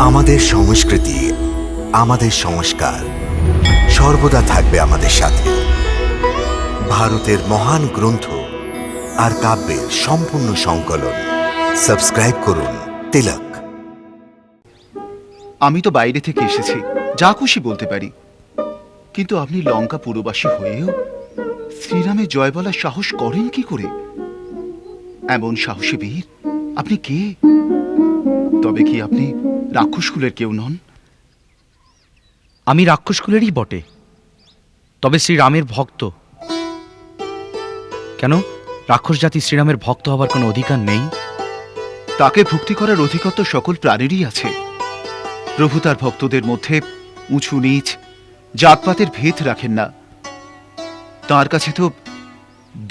আমাদের সংস্কৃতি, আমাদের সংস্কার সর্বদা থাকবে আমাদের সাথে। ভারতের মহান গ্রন্থ আর কাব্যের সম্পূর্ণ সংকলন। সাবস্ক্রাইব করুন তিলক। আমি তো বাইরে থেকে এসেছি, যা খুশি বলতে পারি, কিন্তু আপনি লঙ্কা পুরবাসী হয়েও শ্রীরামের জয় বলার সাহস করেন কি করে? এমন সাহসী বীর আপনি কে? তবে কি আপনি রাক্ষসকুলের কেউ নন? আমি রাক্ষসকুলেরই বটে, তবে শ্রীরামের ভক্ত। কেন, রাক্ষস জাতি শ্রীরামের ভক্ত হবার কোনো অধিকার নেই? তাকে ভক্তি করার অধিকার তো সকল প্রাণেরই আছে। প্রভু তার ভক্তদের মধ্যে উঁচু নীচ জাতপাতের ভেদ রাখেন না। তার কাছে তো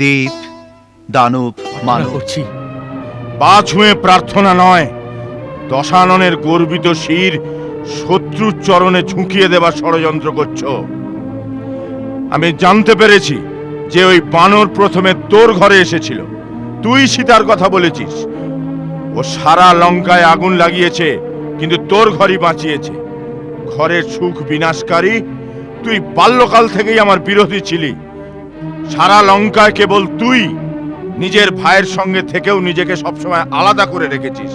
দেব দানব মানব করছি পা ছুঁয়ে প্রার্থনা নয়, দশাননের গর্বিত শির শত্রুর চরণে ঝুঁকিয়ে দেবার ষড়যন্ত্র করছ। আমি জানতে পেরেছি যে ওই বানর প্রথমে তোর ঘরে এসেছিল, তুই সীতার কথা বলেছিস। ও সারা লঙ্কায় আগুন লাগিয়েছে, কিন্তু তোর ঘরই বাঁচিয়েছে। ঘরের সুখ বিনাশকারী তুই বাল্যকাল থেকেই আমার বিরোধী ছিলি। সারা লঙ্কায় কেবল তুই নিজের ভাইয়ের সঙ্গে থেকেও নিজেকে সবসময় আলাদা করে রেখেছিস।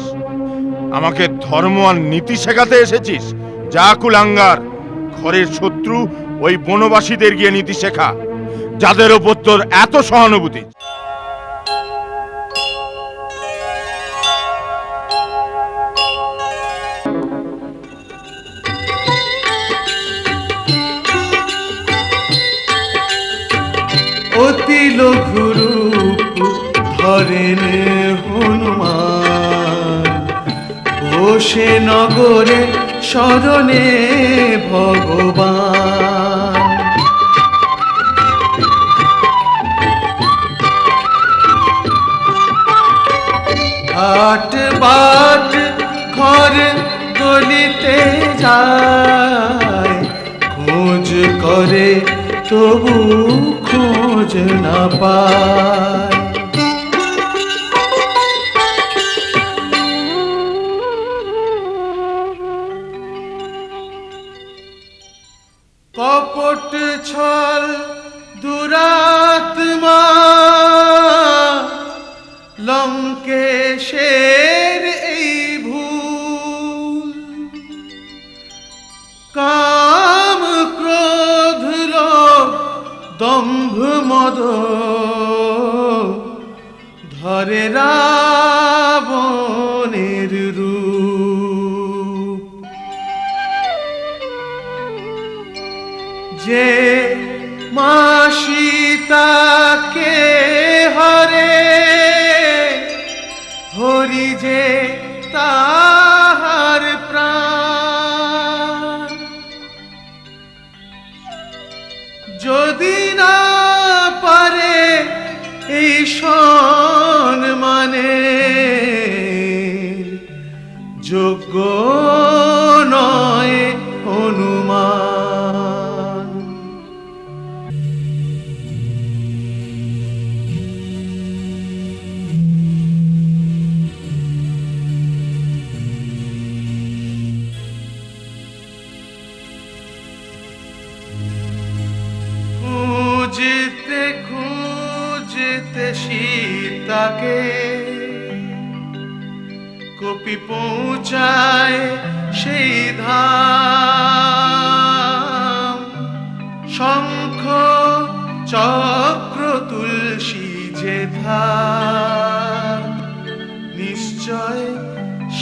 আমাকে ধর্ম আর নীতি শেখাতে এসেছিস? যা কুলাঙ্গার, ঘরের শত্রু ওই বনবাসীদের গিয়ে নীতি শেখা, যাদের ওপর তোর এত সহানুভূতি। অতি লঘু রূপ ধরেন হনুমান, বসে নগরে শরণে ভগবান। হাট বাট ঘর গলিতে যায়, খোঁজ করে তবু খোঁজ না পায়। কপট ছল দুরাত্মা লঙ্কেশের এই ভুল, কাম ক্রোধ লোভ দম্ভ মদ ধরে রাবণের রূপ। যে মা সীতাকে হরে, হরি যে তাহার প্রাণ। যদি না পারে এই সম্মানে, যোগ্য নয় হনুমান। খুঁজতে খুঁজতে সীতাকে কপি পৌঁছায় সেই ধাম। শঙ্খ চক্র তুলসী যে ধাম, নিশ্চয়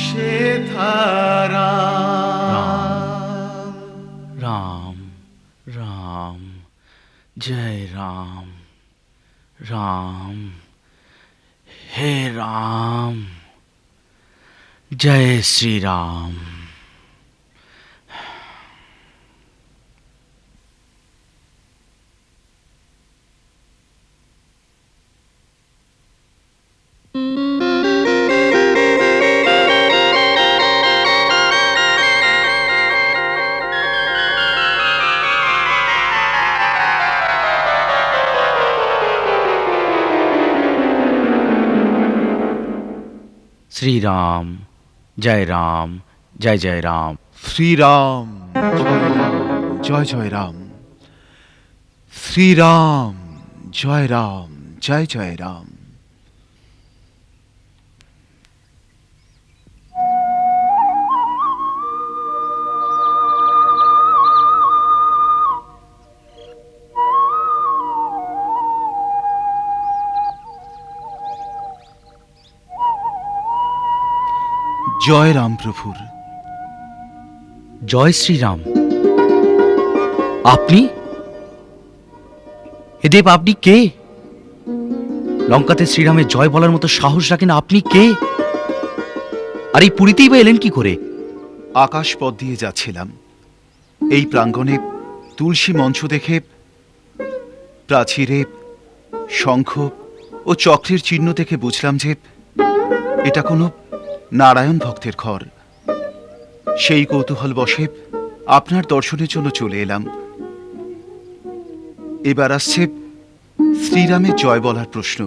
সে ধারাম। রাম রাম জয় রাম, রাম হে রাম, জয় শ্রী রাম। श्री राम, जय राम, জয় জয় রাম। শ্রীরাম জয় জয় রাম। শ্রীরাম জয় রাম, জয় জয় রাম। জয় রাম প্রভুর। জয় শ্রীরাম। আপনি হে দেব, আপনি কে? লঙ্কাতে শ্রীরামের জয় বলার মতো সাহস রাখেন আপনি কে? আর এই পুরীতেই বা এলেন কি করে? আকাশ পথ দিয়ে যাচ্ছিলাম। এই প্রাঙ্গণে তুলসী মঞ্চ দেখে প্রাচীরে শঙ্খ ও চক্রের চিহ্ন দেখে বুঝলাম যে এটা কোনো নারায়ণ ভক্তের ঘর। সেই কৌতূহল বশে আপনার দর্শনের জন্য চলে এলাম। এবার আসছে শ্রীরামের জয় বলার প্রশ্ন।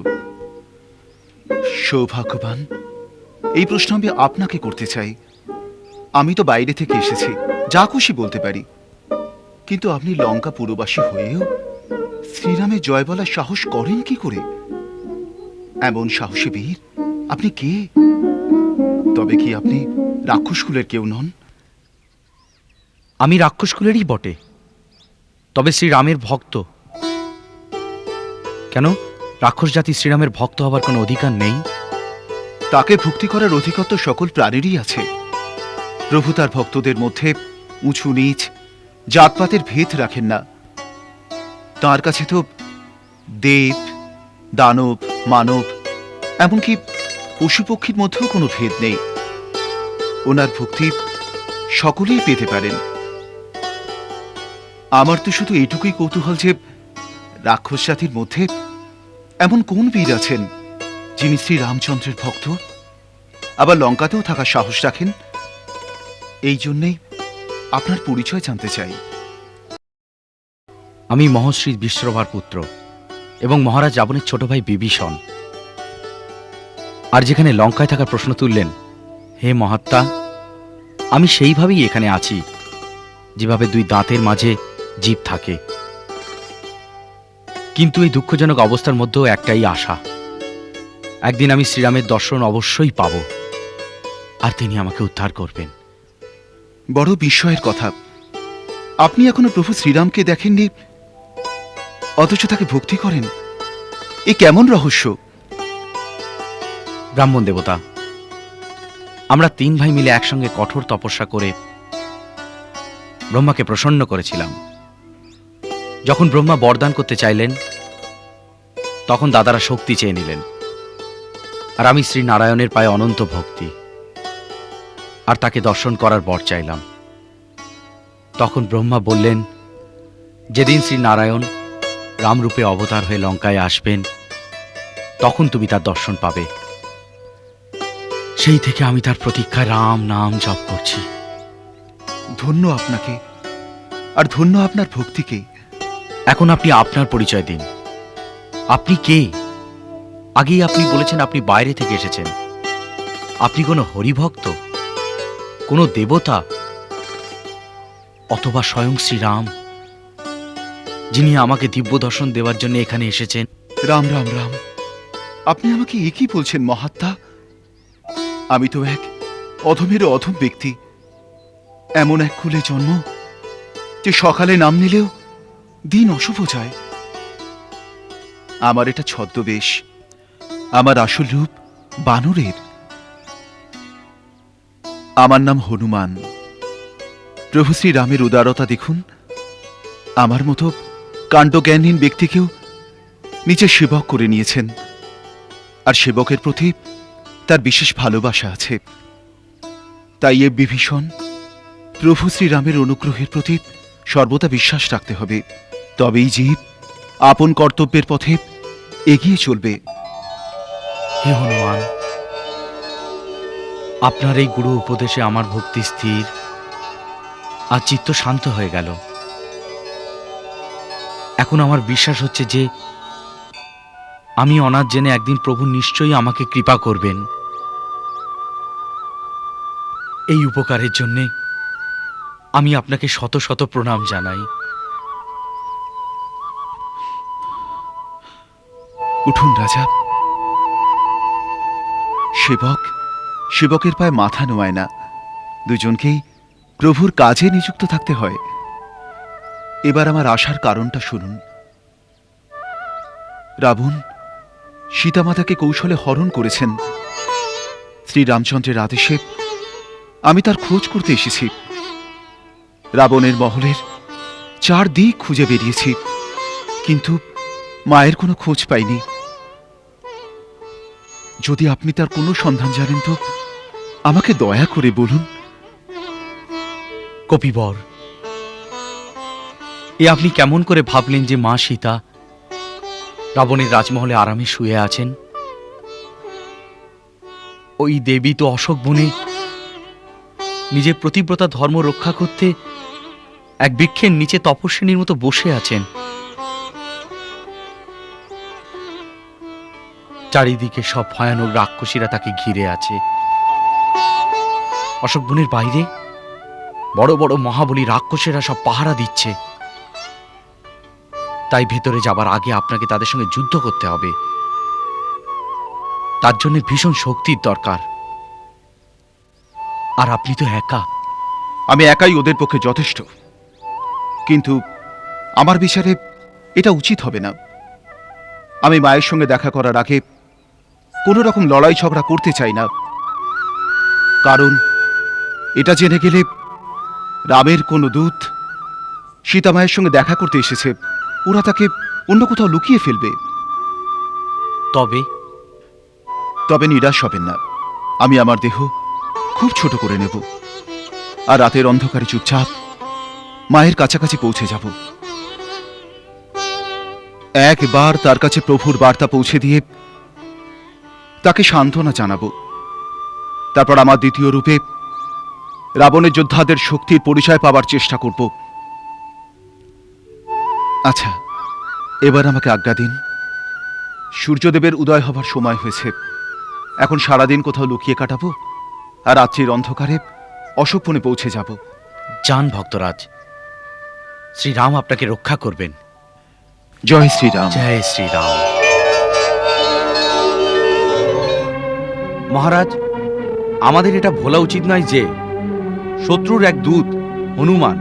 সৌভাগ্যবান, এই প্রশ্ন আমি আপনাকে করতে চাই। আমি তো বাইরে থেকে এসেছি, যা খুশি বলতে পারি, কিন্তু আপনি লঙ্কা পুরবাসী হয়েও শ্রীরামের জয় বলার সাহস করেন কি করে? এমন সাহসী বীর আপনি কে? তবে কি আপনি রাক্ষসকুলের কেউ নন? আমি রাক্ষসকুলেরই বটে, তবে শ্রীরামের ভক্ত। কেন, রাক্ষস জাতি শ্রীরামের ভক্ত হবার কোনো অধিকার নেই? তাকে ভক্তি করার অধিকার তো সকল প্রাণীরই আছে। প্রভু তার ভক্তদের মধ্যে উঁচু নীচ জাতপাতের ভেদ রাখেন না। তার কাছে তো দেব, দানব, মানব, এমনকি পশু পক্ষীর মধ্যেও কোনো ভেদ নেই। ওনার ভক্তি সকলেই পেতে পারেন। আমার তো শুধু এইটুকুই কৌতূহল যে রাক্ষস জাতির মধ্যে এমন কোন বীর আছেন যিনি শ্রী রামচন্দ্রের ভক্ত, আবার লঙ্কাতেও থাকার সাহস রাখেন? এই জন্যেই আপনার পরিচয় জানতে চাই। আমি মহর্ষি বিশ্বভার পুত্র এবং মহারাজ রাবণের ছোট ভাই বিভীষণ। আর যেখানে লঙ্কায় থাকার প্রশ্ন তুললেন, হে মহাত্মা, আমি সেইভাবেই এখানে আছি, যেভাবে দুই দাঁতের মাঝে জীব থাকে। কিন্তু এই দুঃখজনক অবস্থার মধ্যেও একটাই আশা, একদিন আমি শ্রীরামের দর্শন অবশ্যই পাব, আর তিনি আমাকে উদ্ধার করবেন। বড় বিস্ময়ের কথা, আপনি এখনো প্রভু শ্রীরামকে দেখেননি, অথচ তাকে ভক্তি করেন। এ কেমন রহস্য? ব্রাহ্মণ দেবতা, আমরা তিন ভাই মিলে একসঙ্গে কঠোর তপস্যা করে ব্রহ্মাকে প্রসন্ন করেছিলাম। যখন ব্রহ্মা বরদান করতে চাইলেন, তখন দাদারা শক্তি চেয়ে নিলেন, আর আমি শ্রী নারায়ণের পায়ে অনন্ত ভক্তি আর তাকে দর্শন করার বর চাইলাম। তখন ব্রহ্মা বললেন, যেদিন শ্রী নারায়ণ রামরূপে অবতার হয়ে লঙ্কায় আসবেন, তখন তুমি তার দর্শন পাবে। সেই থেকে আমি তার প্রতীক্ষায় রাম নাম জপ করছি। ধন্য আপনাকে, আর ধন্য আপনার ভক্তিকে। এখন আপনি আপনার পরিচয় দিন। আপনি কে? আগেই আপনি বলেছেন আপনি বাইরে থেকে এসেছেন। আপনি কোনো হরিভক্ত, কোনো দেবতা, অথবা স্বয়ং শ্রীরাম, যিনি আমাকে দিব্য দর্শন দেওয়ার জন্য এখানে এসেছেন? রাম রাম রাম, আপনি আমাকে এ কি বলছেন মহাত্মা? আমি তো এক অধমের অধম ব্যক্তি, এমন এক কুলে জন্ম যে সকালে নাম নিলেও দিন অশুভ যায়। আমার এটা ছদ্মবেশ, আমার আসল রূপ বানরের। আমার নাম হনুমান। প্রভু শ্রীরামের উদারতা দেখুন, আমার মতো কাণ্ডজ্ঞানহীন ব্যক্তিকেও নিজের সেবক করে নিয়েছেন, আর সেবকের প্রতি তার বিশেষ ভালোবাসা আছে। তাই এ বিভীষণ, প্রভু শ্রীরামের অনুগ্রহের প্রতি সর্বদা বিশ্বাস রাখতে হবে, তবেই জীব আপন কর্তব্যের পথে এগিয়ে চলবে। হে হনুমান, আপনার এই গুরু উপদেশে আমার ভক্তি স্থির আর চিত্ত শান্ত হয়ে গেল। এখন আমার বিশ্বাস হচ্ছে যে আমি অনাথ জেনে একদিন প্রভু নিশ্চয়ই আমাকে কৃপা করবেন। এই উপকারের জন্যে আমি আপনাকে শত শত প্রণাম জানাই। উঠুন রাজা। সেবকের পায়ে মাথা নোয়ায় না, দুজনকেই প্রভুর কাজে নিযুক্ত থাকতে হয়। এবার আমার আসার কারণটা শুনুন। রাবণ সীতামাতাকে কৌশলে হরণ করেছেন। শ্রীরামচন্দ্রের আদেশে আমি তার খোঁজ করতে এসেছি। রাবণের মহলের চারদিক খুঁজে বেরিয়েছি, কিন্তু মায়ের কোনো খোঁজ পাইনি। যদি আপনি তার কোনো সন্ধান জানেন তো আমাকে দয়া করে বলুন। কপিবর, এ আপনি কেমন করে ভাবলেন যে মা সীতা রাবণের রাজমহলে আরামে শুয়ে আছেন? ওই দেবী তো অশোক বনে নিজের প্রতিব্রতা ধর্ম রক্ষা করতে এক বৃক্ষের নিচে তপস্বিনীর মতো বসে আছেন। চারিদিকে সব ভয়ানক রাক্ষসীরা তাকে ঘিরে আছে। অশোক বনের বাইরে বড় বড় মহাবলী রাক্ষসেরা সব পাহারা দিচ্ছে। তাই ভেতরে যাবার আগে আপনাকে তাদের সঙ্গে যুদ্ধ করতে হবে। তার জন্য ভীষণ শক্তির দরকার। আর আপনি তো একা। আমি একাই ওদের পক্ষে যথেষ্ট, কিন্তু আমার বিচারে এটা উচিত হবে না। আমি মায়ের সঙ্গে দেখা করার আগে কোনো রকম লড়াই ঝগড়া করতে চাই না, কারণ এটা জেনে গেলে রামের কোনো দূত সীতা মায়ের সঙ্গে দেখা করতে এসেছে, ওরা তাকে অন্য কোথাও লুকিয়ে ফেলবে। তবে নিরাশ হবেন না, আমি আমার দেহ খুব ছোট করে নেব, আর রাতের অন্ধকারে চুপচাপ মায়ের কাছাকাছি পৌঁছে যাব। একবার তার কাছে প্রভুর বার্তা পৌঁছে দিয়ে তাকে সান্ত্বনা জানাবো। তারপর আমার দ্বিতীয় রূপে রাবণের যোদ্ধাদের শক্তির পরিচয় পাবার চেষ্টা করব। আচ্ছা, এবার আমাকে আজ্ঞা দিন। সূর্যদেবের উদয় হবার সময় হয়েছে। এখন সারাদিন কোথাও লুকিয়ে কাটাবো, আর রাত্রির অন্ধকারে অশোকবনে পৌঁছে যাব। যান ভক্তরাজ, শ্রীরাম আপনাকে রক্ষা করবেন। জয় শ্রীরাম। জয় শ্রীরাম। মহারাজ, আমাদের এটা ভোলা উচিত নয় যে শত্রুর এক দূত হনুমান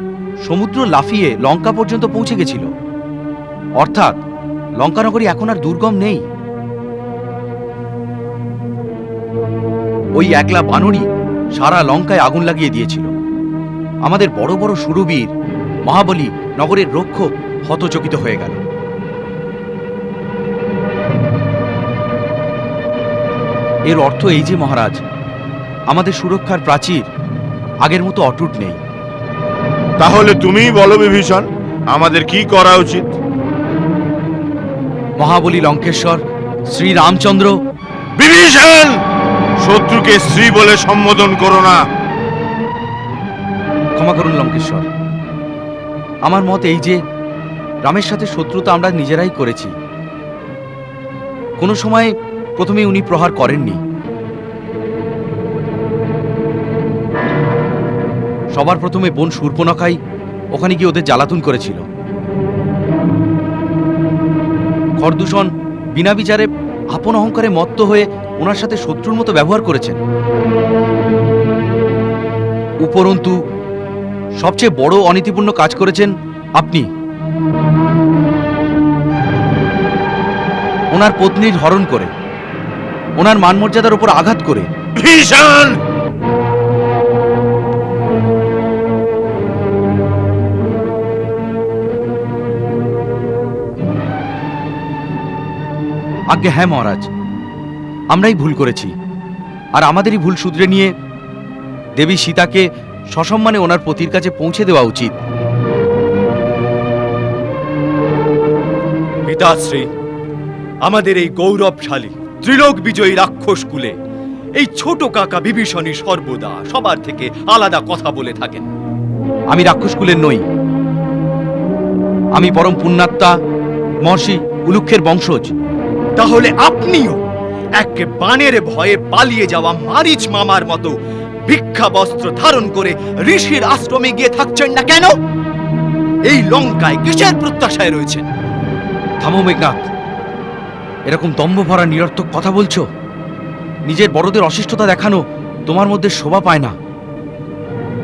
সমুদ্র লাফিয়ে লঙ্কা পর্যন্ত পৌঁছে গেছিল। অর্থাৎ লঙ্কানগরী এখন আর দুর্গম নেই। ওই একলা বানরই সারা লঙ্কায় আগুন লাগিয়ে দিয়েছিল। আমাদের বড় বড় শূরবীর মহাবলী নগরের রক্ষক হতচকিত হয়ে গেল। এর অর্থ এই যে মহারাজ, আমাদের সুরক্ষার প্রাচীর আগের মতো অটুট নেই। তাহলে তুমিই বলো বিভীষণ, আমাদের কি করা উচিত? মহাবলী লঙ্কেশ্বর শ্রী রামচন্দ্র। বিভীষণ, শত্রুকে স্ত্রী বলে সম্বোধন করো না। ক্ষমা করুন লঙ্কেশ্বর, আমার মত এই যে রামের সাথে শত্রুতা আমরা নিজেরাই করেছি। কোনো সময় প্রথমে উনি প্রহার করেননি। সবার প্রথমে বোন শূর্পণখাই ওখানে গিয়ে ওদের জ্বালাতন করেছিল। খরদূষণ বিনা বিচারে আপন অহংকারে মত্ত হয়ে ওনার সাথে শত্রুর মতো ব্যবহার করেছেন। উপরন্তু সবচেয়ে বড় অনীতিপূর্ণ কাজ করেছেন আপনি। ওনার পত্নীর হরণ করে, ওনার মানমর্যাদার উপর আঘাত করে। ভীষণ, আজ্ঞে হ্যাঁ মহারাজ, আমরাই ভুল করেছি, আর আমাদেরই ভুল শুধরে নিয়ে দেবী সীতাকে সসম্মানে ওনার পতির কাছে পৌঁছে দেওয়া উচিত। পিতাশ্রী, আমাদের এই গৌরবশালী ত্রিলোক বিজয়ী রাক্ষস কুলে এই ছোট কাকা বিভীষণই সর্বদা সবার থেকে আলাদা কথা বলে থাকেন। আমি রাক্ষস কুলের নই, আমি পরম পুণ্যাত্মা মহর্ষি উলুক্ষের বংশজ। তাহলে আপনিও এক বানের ভয়ে পালিয়ে যাওয়া মারিচ মামার মতো ভিক্ষা বস্ত্র ধারণ করে ঋষির আশ্রমে গিয়ে থাকছেন না কেন? এই লঙ্কায় কিসের প্রত্যাশায় রয়েছেন? থামো মেঘনাথ, এরকম দম্ভ ভরা নিরর্থক কথা বলছো। নিজের বড়দের অশিষ্টতা দেখানো তোমার মধ্যে শোভা পায় না।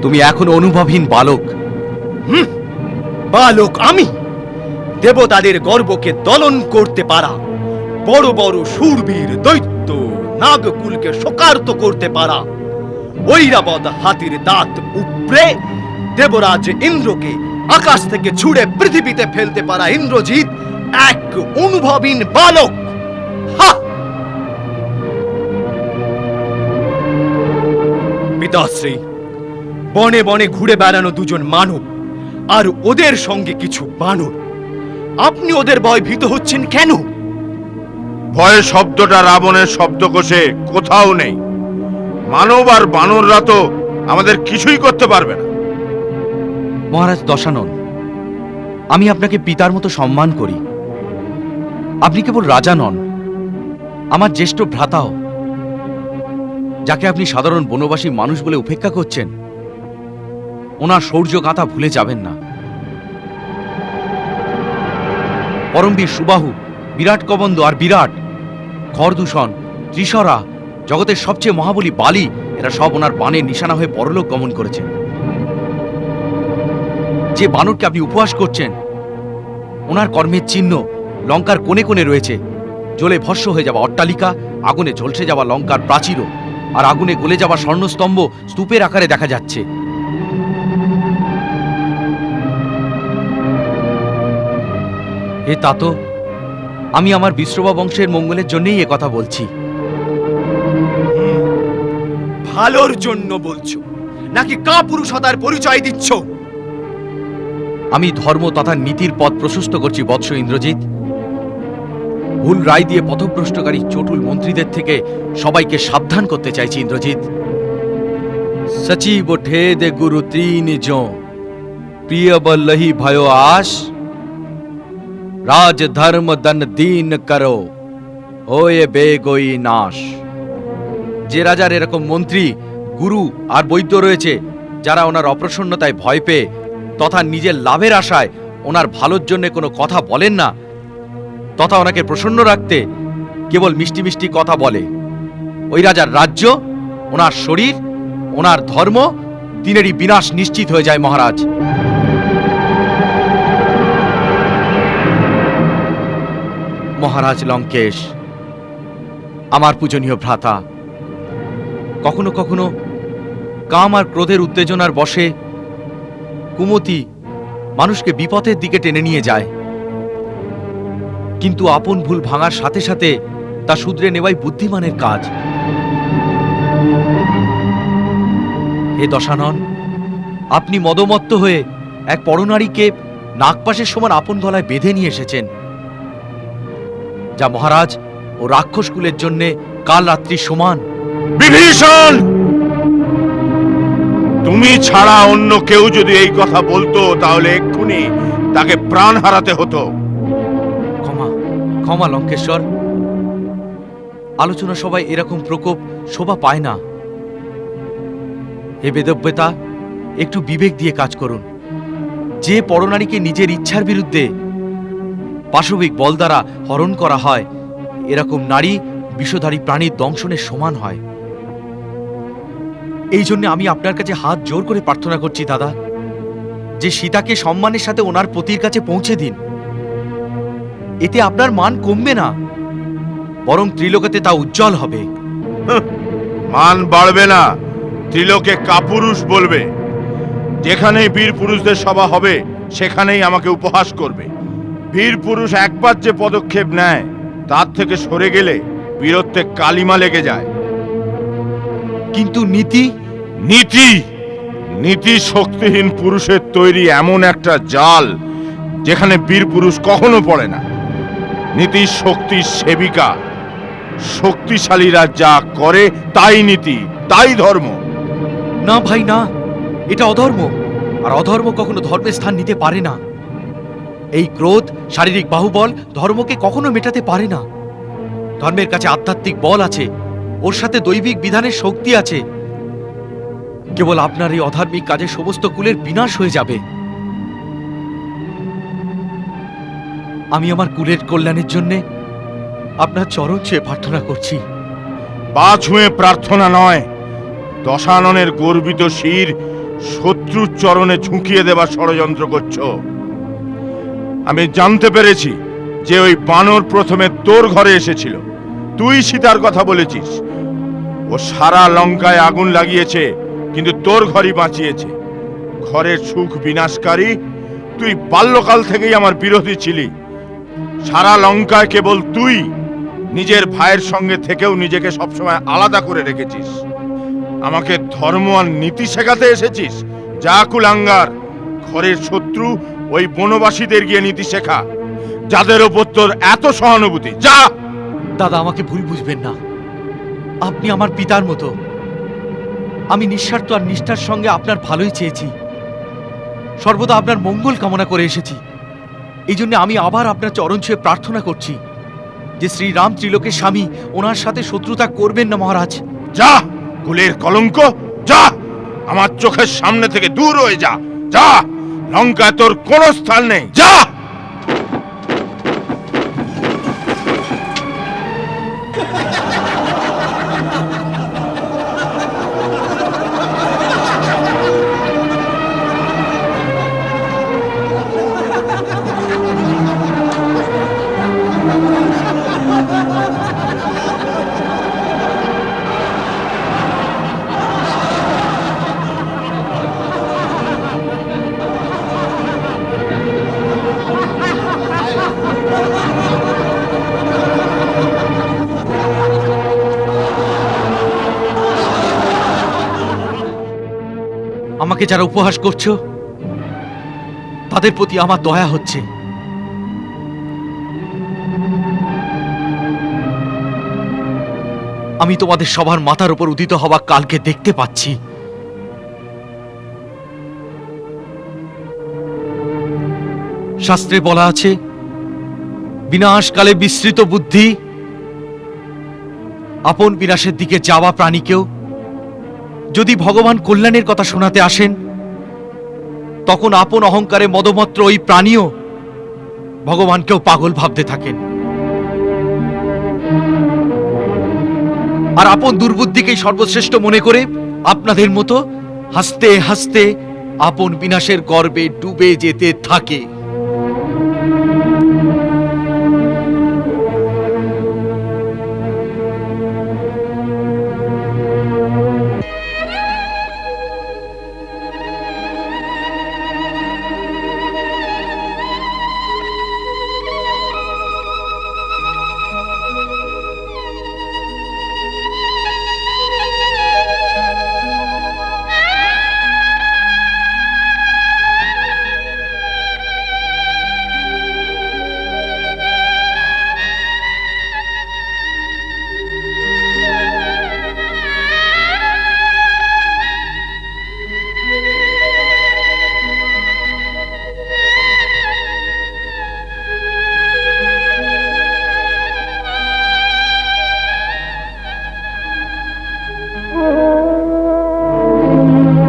তুমি এখনো অনুভবহীন বালক। বালক আমি? দেবতাদের গর্বকে দলন করতে পারা, বড় বড় শূরবীর দৈত্য নাগকুলকে শোকার্ত করতে পারা, ঐরাবত হাতির দাঁত উপড়ে দেবরাজ ইন্দ্রকে আকাশ থেকে ছুঁড়ে পৃথিবীতে ফেলতে পারা ইন্দ্রজিৎ এক অনুভবহীন বালক। হা! পিতাশ্রী, বনে বনে ঘুরে বেড়ানো দুজন মানব আর ওদের সঙ্গে কিছু বানর, আপনি ওদের ভয় ভীত হচ্ছেন কেন? ভয় শব্দটা রাবণের শব্দকোষে কোথাও নেই। মানব আর বানররা তো আমাদের কিছুই করতে পারবে না। মহারাজ দশানন, আমি আপনাকে পিতার মতো সম্মান করি। আপনি কেবল রাজা নন, আমার জ্যেষ্ঠ ভ্রাতাও। যাকে আপনি সাধারণ বনবাসী মানুষ বলে উপেক্ষা করছেন, ওনার শৌর্য গাথা ভুলে যাবেন না। পরমবীর সুবাহু, বিরাট কবন্দ আর বিরাট, খরদূষণ, ত্রিশরা, জগতের সবচেয়ে মহাবলী বালি, এরা সব ওনার বাণের নিশানা হয়ে পরলোক গমন করেছে। যে বানরকে আপনি উপহাস করছেন, ওনার কর্মের চিহ্ন লঙ্কার কোণে কোণে রয়েছে। জ্বলে ভস্ম হয়ে যাওয়া অট্টালিকা, আগুনে ঝলসে যাওয়া লঙ্কার প্রাচীরও, আর আগুনে গলে যাওয়া স্বর্ণস্তম্ভ স্তূপের আকারে দেখা যাচ্ছে। হে তাতো, আমি আমার বিশ্রবা বংশের মঙ্গলের জন্যই কথা বলছি। ভালোর জন্য বলছো নাকি কাপুরুষতার পরিচয় দিচ্ছ? আমি ধর্ম তথা নীতির পথ প্রশস্ত করছি বৎস ইন্দ্রজিৎ। ভুল রায় দিয়ে পথভ্রষ্টকারী চটুল মন্ত্রীদের থেকে সবাইকে সাবধান করতে চাইছি ইন্দ্রজিৎ। সচিব ওঠে দে গুরু ত্রিন জো, প্রিয় বল্লহি ভয় আশ, রাজ ধর্ম দন দীন করো, হোয়ে বেগই নাশ। যে রাজার এরকম মন্ত্রী, গুরু আর বৈদ্য রয়েছে, যারা ওনার অপ্রসন্নতায় ভয় পেয়ে তথা নিজের লাভের আশায় ওনার ভালোর জন্য কোনো কথা বলেন না, তথা ওনাকে প্রসন্ন রাখতে কেবল মিষ্টি মিষ্টি কথা বলে, ওই রাজার রাজ্য, ওনার শরীর, ওনার ধর্ম তিনেরই বিনাশ নিশ্চিত হয়ে যায় মহারাজ। মহারাজ লঙ্কেশ, আমার পূজনীয় ভ্রাতা, কখনো কখনো কাম আর ক্রোধের উত্তেজনার বশে কুমতি মানুষকে বিপদের দিকে টেনে নিয়ে যায়, কিন্তু আপন ভুল ভাঙার সাথে সাথে তা শুধরে নেওয়াই বুদ্ধিমানের কাজ। হে দশানন, আপনি মদমত্ত হয়ে এক পরনারীকে নাগপাশের সমান আপন গলায় বেঁধে নিয়ে এসেছেন, যা মহারাজ ও রাক্ষস কুলের জন্য কাল রাত্রির সমান। বিভীষণ, তুমি ছাড়া অন্য কেউ যদি এই কথা বলতো তাহলে এক্ষুনি তাকে প্রাণ হারাতে হতো। ক্ষমা ক্ষমা লঙ্কেশ্বর, আলোচনা সবাই এরকম প্রকোপ শোভা পায় না। হে বেদব্যতা, একটু বিবেক দিয়ে কাজ করুন। যে পরনারীকে নিজের ইচ্ছার বিরুদ্ধে পাশবিক বল দ্বারা হরণ করা হয়, এরকম নারী বিষধারী প্রাণীর দংশনের সমান হয়। এই জন্য আমি আপনার কাছে হাত জোর করে প্রার্থনা করছি দাদা, যে সীতাকে সম্মানের সাথে ওনার পতির কাছে পৌঁছে দিন। এতে আপনার মান কমবে না, বরং ত্রিলোকেতে তা উজ্জ্বল হবে। মান বাড়বে না, ত্রিলোকে কাপুরুষ বলবে। যেখানেই বীর পুরুষদের সভা হবে সেখানেই আমাকে উপহাস করবে। বীর পুরুষ একবার যে পদক্ষেপ নেয় তার থেকে সরে গেলে বীরত্বে কালিমা লেগে যায়। কিন্তু নীতি নীতি নীতি শক্তিহীন পুরুষের তৈরি এমন একটা জাল যেখানে বীর পুরুষ কখনো পড়ে না। নীতি শক্তির সেবিকা। শক্তিশালীরা যা করে তাই নীতি, তাই ধর্ম। না ভাই না, এটা অধর্ম, আর অধর্ম কখনো ধর্মের স্থান নিতে পারে না। এই ক্রোধ, শারীরিক বাহুবল ধর্মকে কখনো মেটাতে পারে না। ধর্মের কাছে আধ্যাত্মিক বল আছে, ওর সাথে দৈবিক বিধানের শক্তি আছে। কেবল আপনার এই অধার্মিক কাজে সমস্ত কুলের বিনাশ হয়ে যাবে। আমি আমার কুলের কল্যাণের জন্য আপনার চরণ ছুঁয়ে প্রার্থনা করছি। পা ছুঁয়ে প্রার্থনা নয়, দশাননের গর্বিত শির শত্রুর চরণে ঝুঁকিয়ে দেবার ষড়যন্ত্র করছো। আমি জানতে পেরেছি যে ওই বানর প্রথমে তোর ঘরে এসেছিল, তুই সীতার কথা বলেছিস। ও সারা লঙ্কায় আগুন লাগিয়েছে, কিন্তু তোর ঘরই বাঁচিয়েছে। ঘরের সুখ বিনাশকারী তুই বাল্যকাল থেকেই আমার বিরোধী ছিলি। সারা লঙ্কায় কেবল তুই নিজের ভাইয়ের সঙ্গে থেকেও নিজেকে সবসময় আলাদা করে রেখেছিস। আমাকে ধর্ম আর নীতি শেখাতে এসেছিস? যা কুলাঙ্গার, ঘরের শত্রু ওই বনবাসীদের গিয়ে নীতি শেখা, যাদের ওপর তোর এত সহানুভূতি। যা। দাদা, আমাকে ভুল বুঝবেন না। আপনি আমার পিতার মতো। আমি নিঃস্বার্থ আর নিষ্ঠার সঙ্গে আপনার ভালোই চেয়েছি, সর্বদা আপনার মঙ্গল কামনা করে এসেছি। এই জন্য আমি আবার আপনার চরণ ছুঁয়ে প্রার্থনা করছি যে শ্রীরাম ত্রিলোকের স্বামী, ওনার সাথে শত্রুতা করবেন না মহারাজ। যা, কুলের কলঙ্ক, যা, আমার চোখের সামনে থেকে দূর হয়ে যা। যা, লঙ্কায় তোর কোনো স্থান নেই। যা। আমাকে যারা উপহাস করছো তাদের প্রতি আমার দয়া হচ্ছে। আমি তোমাদের সবার মাথার উপর উদিত হওয়া কালকে দেখতে পাচ্ছি। শাস্ত্রে বলা আছে, বিনাশকালে বিস্তৃত বুদ্ধি আপন বিনাশের দিকে যাওয়া প্রাণীকেও যদি ভগবান কল্যাণের কথা শোনাতে আসেন, তখন আপন অহংকারে মদমত্র ওই প্রাণীও ভগবানকেও পাগল ভাবতে থাকেন। আর আপন দুর্বুদ্ধিকেই সর্বশ্রেষ্ঠ মনে করে আপনাদের মতো হাসতে হাসতে আপন বিনাশের গর্বে ডুবে যেতে থাকে।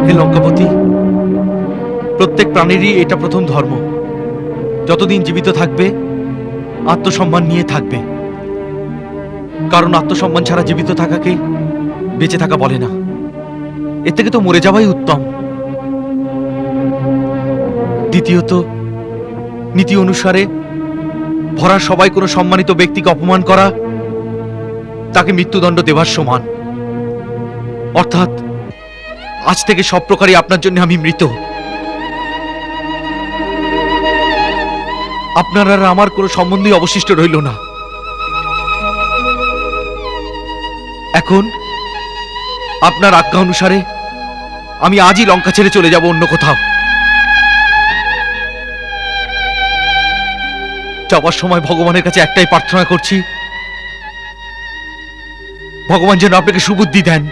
হে লঙ্কাপতি, প্রত্যেক প্রাণীরই এটা প্রথম ধর্ম। যতদিন জীবিত থাকবে আত্মসম্মান নিয়ে থাকবে, কারণ আত্মসম্মান ছাড়া জীবিত থাকাকে বেঁচে থাকা বলে না। এর থেকে তো মরে যাওয়াই উত্তম। দ্বিতীয়ত, নীতি অনুসারে ভরার সবাই কোনো সম্মানিত ব্যক্তিকে অপমান করা তাকে মৃত্যুদণ্ড দেবার সমান। অর্থাৎ আজ থেকে সব প্রকারই আপনার জন্য আমি মৃত। আপনার আর আমার কোনো সম্বন্ধই অবশিষ্ট রইল না। এখন আপনার আজ্ঞা অনুসারে আমি আজই লঙ্কা ছেড়ে চলে যাব অন্য কোথাও। যাওয়ার সময় ভগবানের কাছে একটাই প্রার্থনা করছি, ভগবান যেন আপনাকে সুবুদ্ধি দেন।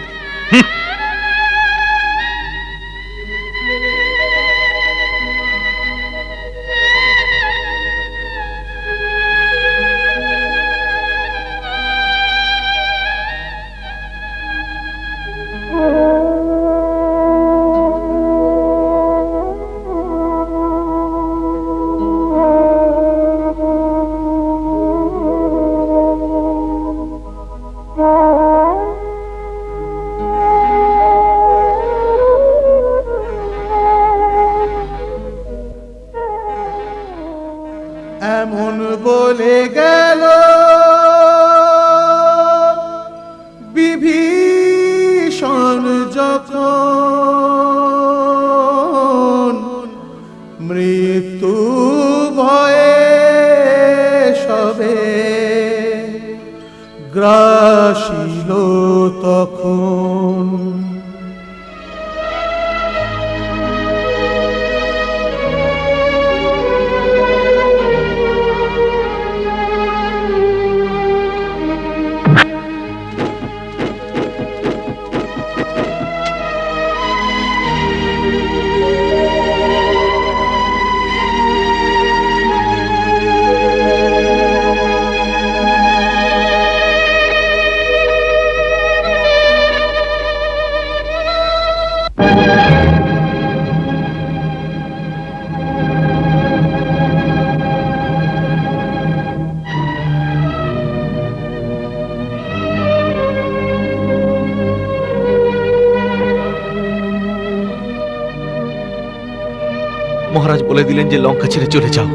মহারাজ বলে দিলেন যে লঙ্কা ছেড়ে চলে যাও।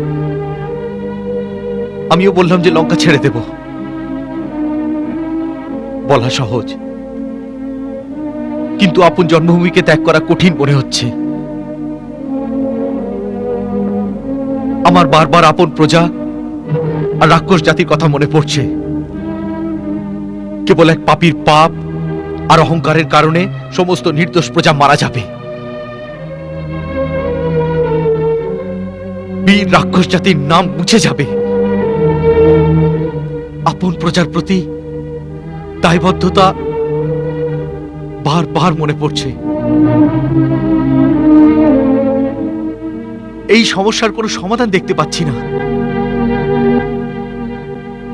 আমিও বললাম যে লঙ্কা ছেড়ে দেব। বলা সহজ, কিন্তু আপন জন্মভূমিকে ত্যাগ করা কঠিন মনে হচ্ছে। আমার বারবার আপন প্রজা আর রাক্ষস জাতির কথা মনে পড়ছে। কেবল এক পাপীর পাপ আর অহংকারের কারণে সমস্ত নির্দোষ প্রজা মারা যাবে। বীর রাক্ষস জাতির নাম মুছে যাবে। আপন প্রজার প্রতি দায়বদ্ধতা বারবার মনে পড়ছে। এই সমস্যার কোনো সমাধান দেখতে পাচ্ছি না।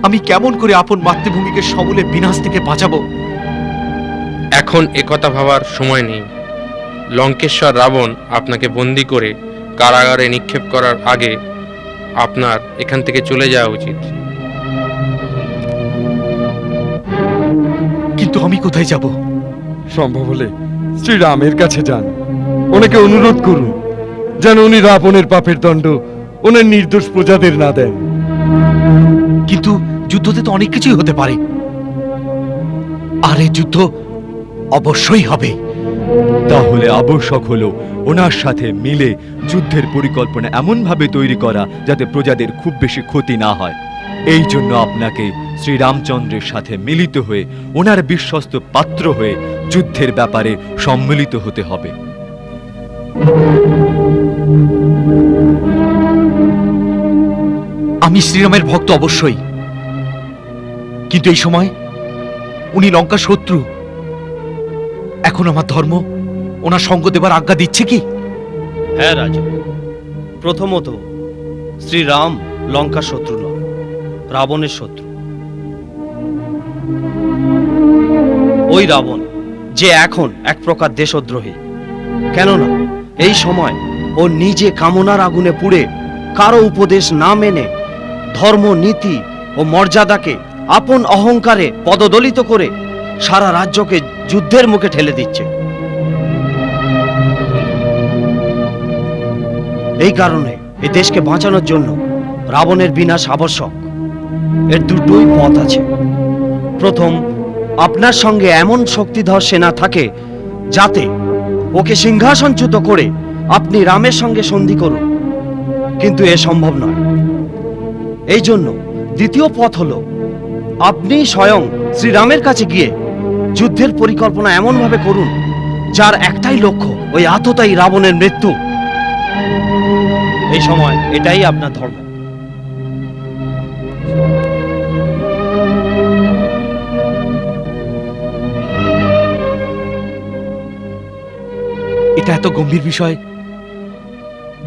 আমি কেমন করে আপন মাতৃভূমিকে সমূলে বিনাশ থেকে বাঁচাবো? এখন একথা ভাবার সময় নেই। লঙ্কেশ্বর রাবণ আপনাকে বন্দি করে কারাগারে নিক্ষেপ করার আগে আপনার এখান থেকে চলে যাওয়া উচিত। কিন্তু আমি কোথায় যাব? সম্ভব হলে শ্রীরামের কাছে যান, ওনাকে অনুরোধ করুন যেন উনি রাবণের পাপের দণ্ড ওনার নির্দোষ প্রজাদের না দেন। কিন্তু যুদ্ধতে তো অনেক কিছুই হতে পারে। আরে যুদ্ধ অবশ্যই হবে। তাহলে আবশ্যক হলো ওনার সাথে মিলে যুদ্ধের পরিকল্পনা এমনভাবে তৈরি করা যাতে প্রজাদের খুব বেশি ক্ষতি না হয়। এই জন্য আপনাকে শ্রীরামচন্দ্রের সাথে মিলিত হয়ে ওনার বিশ্বস্ত পাত্র হয়ে যুদ্ধের ব্যাপারে সম্মিলিত হতে হবে। আমি শ্রীরামের ভক্ত অবশ্যই, কিন্তু এই সময় উনি লঙ্কা শত্রু। এখন আমার ধর্ম ওনার সঙ্গ দেবার আজ্ঞা দিচ্ছে কি? হ্যাঁ রাজা, প্রথমত শ্রীরাম লঙ্কা শত্রু নয়, রাবণের শত্রু। ওই রাবণ যে এখন এক প্রকার দেশদ্রোহী। কেননা এই সময় ও নিজে কামনার আগুনে পুড়ে কারো উপদেশ না মেনে ধর্ম, নীতি ও মর্যাদাকে আপন অহংকারে পদদলিত করে সারা রাজ্যকে যুদ্ধের মুখে ঠেলে দিচ্ছে। এই কারণে এই দেশকে বাঁচানোর জন্য রাবণের বিনাশ আবশ্যক। এর দুটোই পথ আছে। প্রথম, আপনার সঙ্গে এমন শক্তিধর সেনা থাকে যাতে ওকে সিংহাসনচ্যুত করে আপনি রামের সঙ্গে সন্ধি করুন, কিন্তু এ সম্ভব নয়। এই জন্য দ্বিতীয় পথ হলো আপনি স্বয়ং শ্রীরামের কাছে গিয়ে যুদ্ধের পরিকল্পনা এমনভাবে করুন যার একটাই লক্ষ্য ওই আততায়ী রাবণের মৃত্যু। এই সময় এটাই আপনার ধর্ম। এটা এত গম্ভীর বিষয়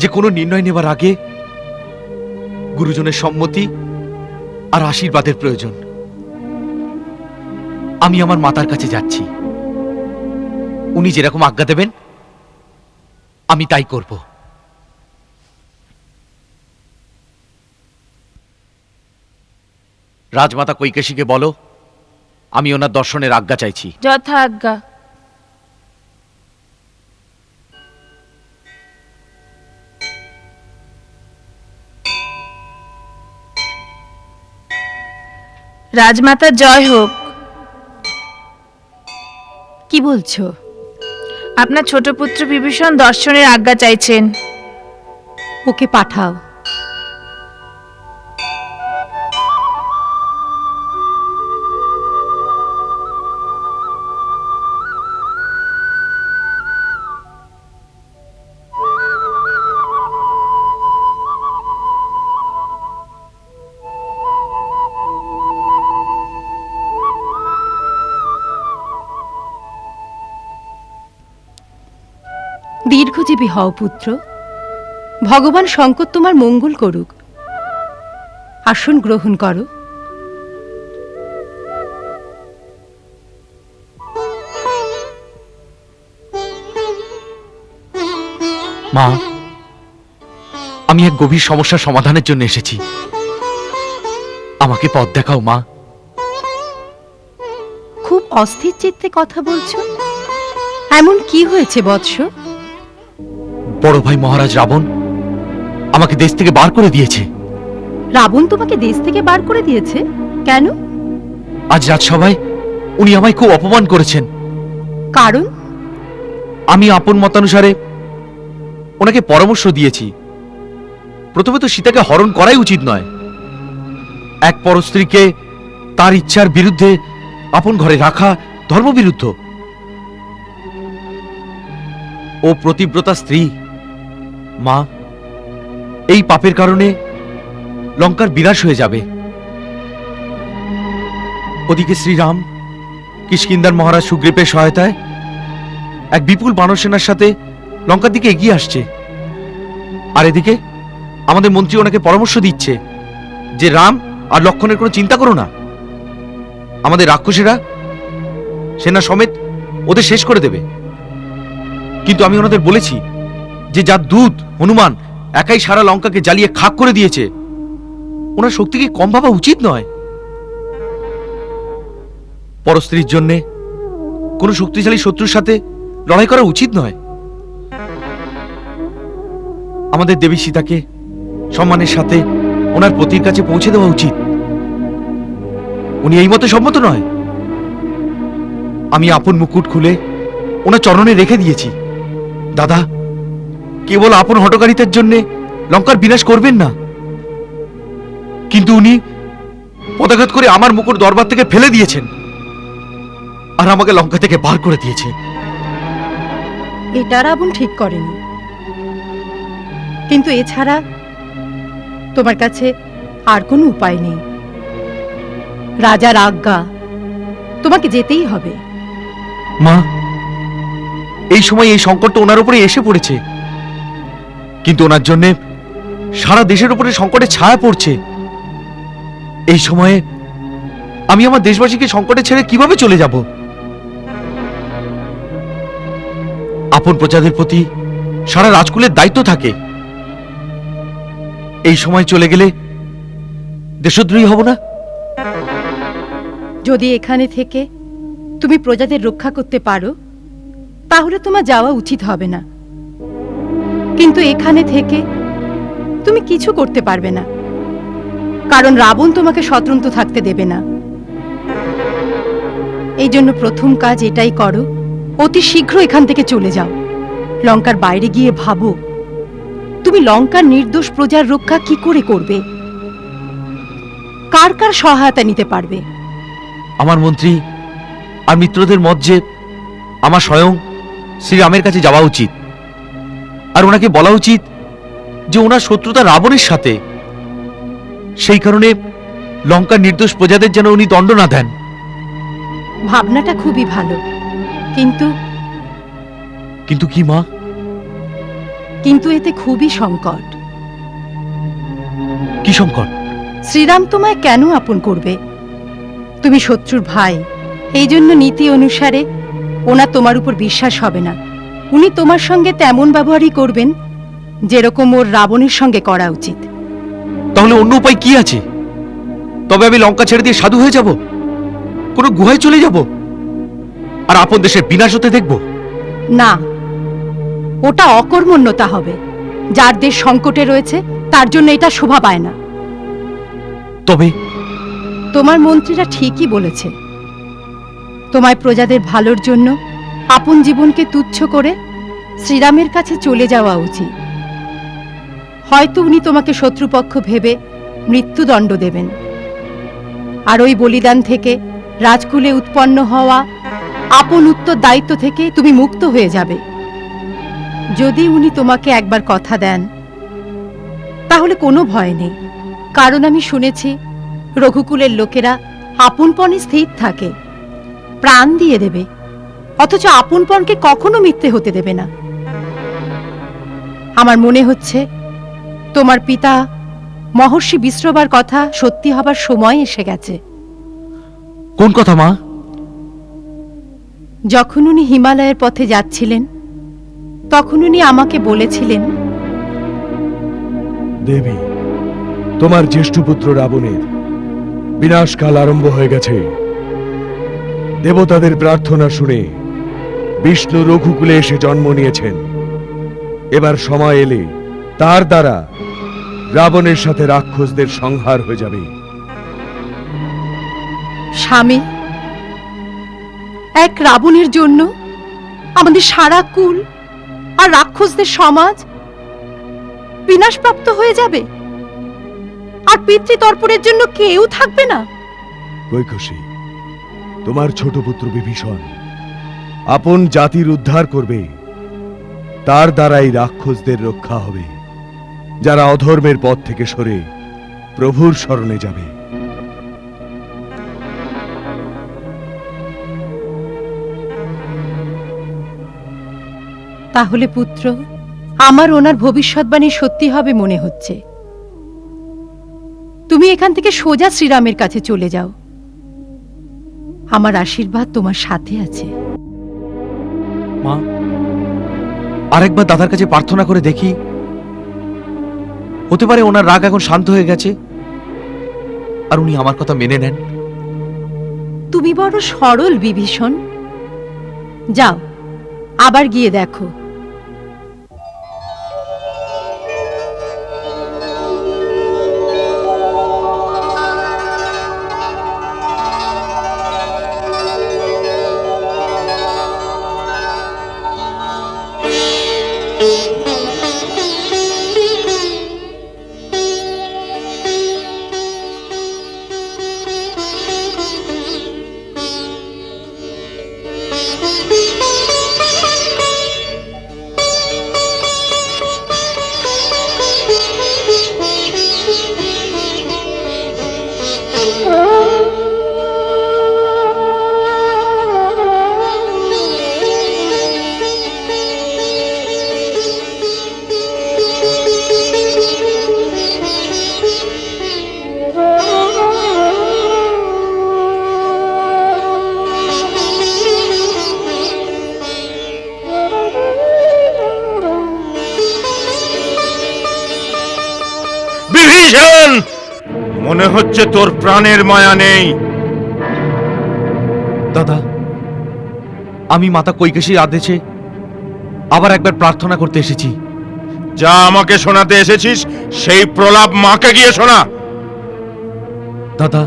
যে কোনো নির্ণয় নেবার আগে গুরুজনের সম্মতি আর আশীর্বাদের প্রয়োজন। আমি আমার মাতার কাছে যাচ্ছি। উনি যেরকম আজ্ঞা দেবেন আমি তাই করব। রাজমাতা কৈকেশীকে বলো আমি ওনার দর্শনের আজ্ঞা চাইছি। যথা আজ্ঞা। রাজমাতার জয় হোক। কি বলছো? আপনার ছোট পুত্র বিভীষণ দর্শনের আজ্ঞা চাইছেন। ওকে পাঠাও। দীর্ঘজীবী হও পুত্র। ভগবান শঙ্কর তোমার মঙ্গল করুক। আসন গ্রহণ করো। মা, আমি এক গভীর সমস্যার সমাধানের জন্য এসেছি। আমাকে পথ দেখাও মা। খুব অস্থির চিত্তে কথা বলছো। এমন কি হয়েছে বৎস? বড় ভাই মহারাজ রাবণ আমাকে দেশ থেকে বার করে দিয়েছে। রাবণ তোমাকে দেশ থেকে বার করে দিয়েছে কেন? আজ রাজসভায় উনি আমায় খুব অপমান করেছেন। কারণ? আমি আপন মতানুসারে ওনাকে পরামর্শ দিয়েছি। প্রথমে তো সীতাকে হরণ করাই উচিত নয়। এক পরস্ত্রীকে তার ইচ্ছার বিরুদ্ধে আপন ঘরে রাখা ধর্মবিরুদ্ধ। ও প্রতিব্রতা স্ত্রী। মা, এই পাপের কারণে লঙ্কার বিনাশ হয়ে যাবে। ওদিকে শ্রীরাম কিষ্কিন্ধার মহারাজ সুগ্রীবের সহায়তায় এক বিপুল বানর সেনার সাথে লঙ্কার দিকে এগিয়ে আসছে। আর এদিকে আমাদের মন্ত্রী ওনাকে পরামর্শ দিচ্ছে যে রাম আর লক্ষণের কোনো চিন্তা করো না, আমাদের রাক্ষসেরা সেনা সমেত ওদের শেষ করে দেবে। কিন্তু আমি ওনাদের বলেছি যে যার দূত হনুমান একাই সারা লঙ্কাকে জ্বালিয়ে খাক করে দিয়েছে, ওনার শক্তিকে কম ভাবা উচিত নয়। পরস্ত্রীর জন্যে কোনো শক্তিশালী শত্রুর সাথে লড়াই করা উচিত নয়। আমাদের দেবী সীতাকে সম্মানের সাথে ওনার পতির কাছে পৌঁছে দেওয়া উচিত। উনি এই মতে সম্মত নয়। আমি আপন মুকুট খুলে ওনার চরণে রেখে দিয়েছি। দাদা, কেবল আপন হঠকারিতার জন্যে লঙ্কার বিনাশ করবেন না। কিন্তু উনি পদাঘাত করে আমার মুকুট দরবার থেকে ফেলে দিয়েছেন আর আমাকে লঙ্কা থেকে বার করে দিয়েছে। এটা রাবণ ঠিক করেনি, কিন্তু এছাড়া তোমার কাছে আর কোনো উপায় নেই। রাজার আজ্ঞা, তোমাকে যেতেই হবে। মা, এই সময় এই সংকটটা ওনার উপরে এসে পড়েছে, কিন্তু ওনার জন্য সারা দেশের উপরে সংকটের ছায়া পড়ছে। এই সময়ে আমি আমার দেশবাসীকে সংকটে ছেড়ে কিভাবে চলে যাব? আপন প্রজাদের প্রতি সারা রাজকুলের দায়িত্ব থাকে। এই সময় চলে গেলে দেশদ্রোহী হব না? যদি এখানে থেকে তুমি প্রজাদের রক্ষা করতে পারো তাহলে তোমার যাওয়া উচিত হবে না, কিন্তু এখানে থেকে তুমি কিছু করতে পারবে না, কারণ রাবণ তোমাকে স্বতন্ত্র থাকতে দেবে না। এই জন্য প্রথম কাজ এটাই করো, অতি শীঘ্র এখান থেকে চলে যাও। লঙ্কার বাইরে গিয়ে ভাবো তুমি লঙ্কার নির্দোষ প্রজার রক্ষা কি করে করবে, কার কার সহায়তা নিতে পারবে। আমার মন্ত্রী আর মিত্রদের মত যে আমার স্বয়ং শ্রীরামের কাছে যাওয়া উচিত, আর ওনাকে বলা উচিত যে ওনার শত্রুতা রাবণের সাথে। সেই কারণে লঙ্কার নির্দোষ প্রজাদের যেন উনি দণ্ড না দেন। ভাবনাটা খুবই ভালো, কিন্তু কিন্তু কি মা? কিন্তু এতে খুবই সংকট। কি সংকট? শ্রীরাম তোমায় কেন আপন করবে? তুমি শত্রুর ভাই, এই জন্য নীতি অনুসারে ওনার তোমার উপর বিশ্বাস হবে না। উনি তোমার সঙ্গে তেমন ব্যবহারই করবেন যেরকম ওর রাবণের সঙ্গে করা উচিত। তাহলে অন্য উপায় কি আছে? তবে আমি লঙ্কা ছেড়ে দিয়ে সাধু হয়ে যাব, কোনো গুহায় চলে যাব, আর আপন দেশের বিনাশ হতে দেখব? না, ওটা অকর্মণ্যতা হবে। যার দেশ সংকটে রয়েছে তার জন্য এটা শোভা পায় না। তবে তোমার মন্ত্রীরা ঠিকই বলেছে, তোমায় প্রজাদের ভালোর জন্য আপন জীবনকে তুচ্ছ করে শ্রীরামের কাছে চলে যাওয়া উচিত। হয়তো উনি তোমাকে শত্রুপক্ষ ভেবে মৃত্যুদণ্ড দেবেন, আর ওই বলিদান থেকে রাজকুলে উৎপন্ন হওয়া আপন উত্তর দায়িত্ব থেকে তুমি মুক্ত হয়ে যাবে। যদি উনি তোমাকে একবার কথা দেন তাহলে কোনো ভয় নেই, কারণ আমি শুনেছি রঘুকুলের লোকেরা আপনপণে স্থির থাকে, প্রাণ দিয়ে দেবে, অথচ আপনপণকে কখনো মিথ্যে হতে দেবে না। আমার মনে হচ্ছে তোমার পিতা মহর্ষি বিশ্রবার কথা সত্যি হবার সময় এসে গেছে। কোন কথা মা? যখন উনি হিমালয়ের পথে যাচ্ছিলেন তখন উনি আমাকে বলেছিলেন, দেবী, তোমার জ্যেষ্ঠ পুত্র রাবণের বিনাশকাল আরম্ভ হয়ে গেছে। দেবতাদের প্রার্থনা শুনে বিষ্ণু রঘুকুলে এসে জন্ম নিয়েছেন। এবার সময় এলে তার দ্বারা রাবণের সাথে রাক্ষসদের সংহার হয়ে যাবে। স্বামী, এক রাবণের জন্য আমাদের সারা কুল আর রাক্ষসদের সমাজ বিনাশপ্রাপ্ত হয়ে যাবে, আর পিতৃতর্পণের জন্য কেউ থাকবে না। কৈকসী, তোমার ছোট পুত্র বিভীষণ আপন জাতির উদ্ধার করবে, তার দ্বারাই রাক্ষসদের রক্ষা হবে, যারা অধর্মের পথ থেকে সরে প্রভুর শরণে যাবে। তাহলে পুত্র, আমার ওনার ভবিষ্যৎবাণী সত্যি হবে মনে হচ্ছে। তুমি এখান থেকে সোজা শ্রীরামের কাছে চলে যাও। আমার আশীর্বাদ তোমার সাথে আছে। মা, আরেকবার দাদার কাছে প্রার্থনা করে দেখি, হতে পারে ওনার রাগ এখন শান্ত হয়ে গেছে আর উনি আমার কথা মেনে নেন। তুমি বড় সরল বিভীষণ। যাও, আবার গিয়ে দেখো। বিভীষণ, মনে হচ্ছে তোর প্রাণের মায়া নেই। দাদা, আমি মাতা কৈকেশীর আদেশে আবার একবার প্রার্থনা করতে এসেছি। যা আমাকে শোনাতে এসেছিস সেই প্রলাপ মাকে গিয়ে শোনা। দাদা,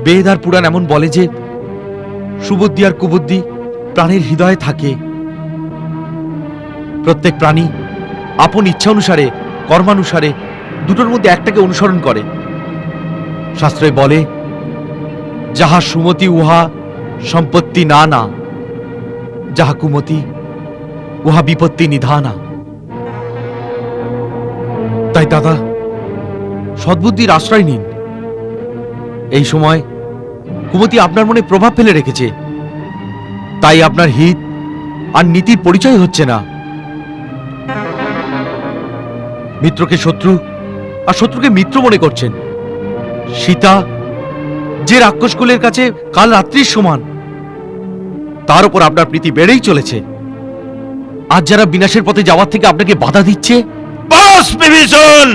বেদ আর পুরাণ এমন বলে যে সুবুদ্ধি আর কুবুদ্ধি প্রাণীর হৃদয়ে থাকে। প্রত্যেক প্রাণী আপন ইচ্ছা অনুসারে, কর্মানুসারে দুটোর মধ্যে একটাকে অনুসরণ করে। শাস্ত্রে বলে, যাহা সুমতি উহা সম্পত্তি না না, যাহা কুমতি উহা বিপত্তি নিধানা। তাই দাদা, সদ্বুদ্ধির আশ্রয় নিন। এই সময় কুমতি আপনার মনে প্রভাব ফেলে রেখেছে, তাই আপনার হিত আর নীতির পরিচয় হচ্ছে না। মিত্রকে শত্রু আর শত্রুকে মিত্র মনে করছেন। সীতা যে রাক্ষসকুলের কাছে কাল রাত্রির সমান, তার উপর আপনার প্রীতি বেড়েই চলেছে। আজ যারা বিনাশের পথে যাওয়ার থেকে আপনাকে বাধা দিচ্ছে। বাস বিভীষণ!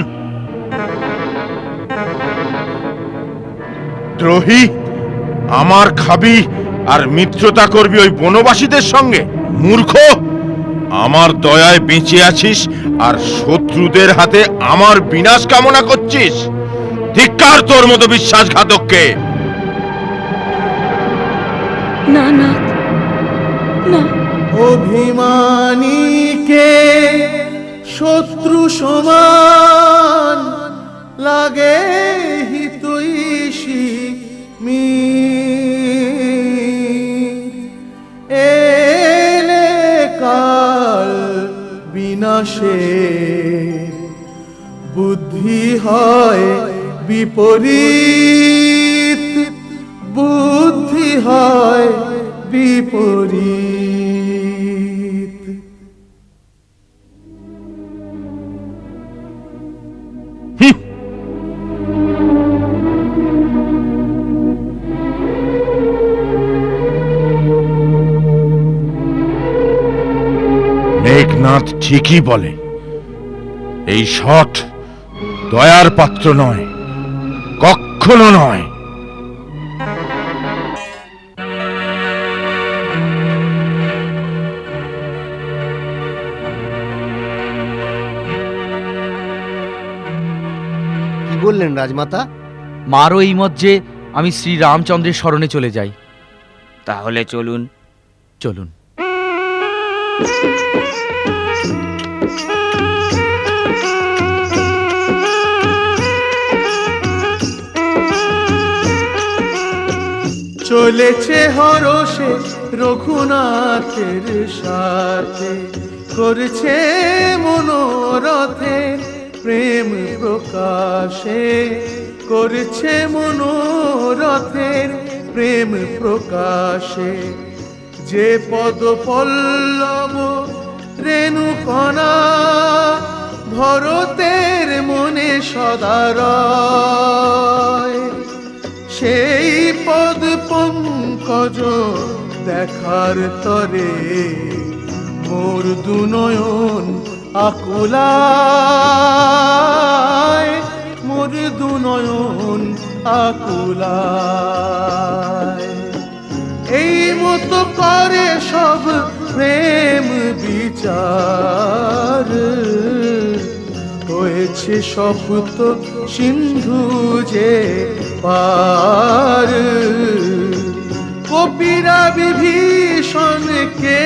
দ্রোহী, আমার খাবি আর মিত্রতা করবি ওই বনবাসীদের সঙ্গে? মূর্খ, আমার দয়ায় বেঁচে আছিস আর শত্রুদের হাতে আমার বিনাশ কামনা করছিস। ধিক্কার তোর মতো বিশ্বাসঘাতককে। না না না, অভিমানীকে শত্রু সমান লাগে হিতৈষী এলে কাল বিনাশে বুদ্ধি হয় বিপরীত, বুদ্ধি হয় বিপরীত। মেঘনাথ ঠিকই বলে, এই শট দয়ার পাত্র নয়, কখনো নয়। বললেন রাজমাতা? মারও এই মত যে আমি শ্রী রামচন্দ্রের শরণে চলে যাই। তাহলে চলুন। চলুন। চলেছে হরষে রঘুনাথের সাথে, করছে মনোরথে প্রেম প্রকাশে, করছে মনোরথের প্রেম প্রকাশে। যে পদ পল্লব রেণুকণা ভরতের মনে সদা রয়, সেই পদ পঙ্কজ দেখার তরে মোর দুনয়ন আকুলায়, মোর দুনয়ন আকুলায়। এই মতো করে সব প্রেম বিচার, হয়েছে সপ্ত সিন্ধু যে পার। কপিরা বিভীষণকে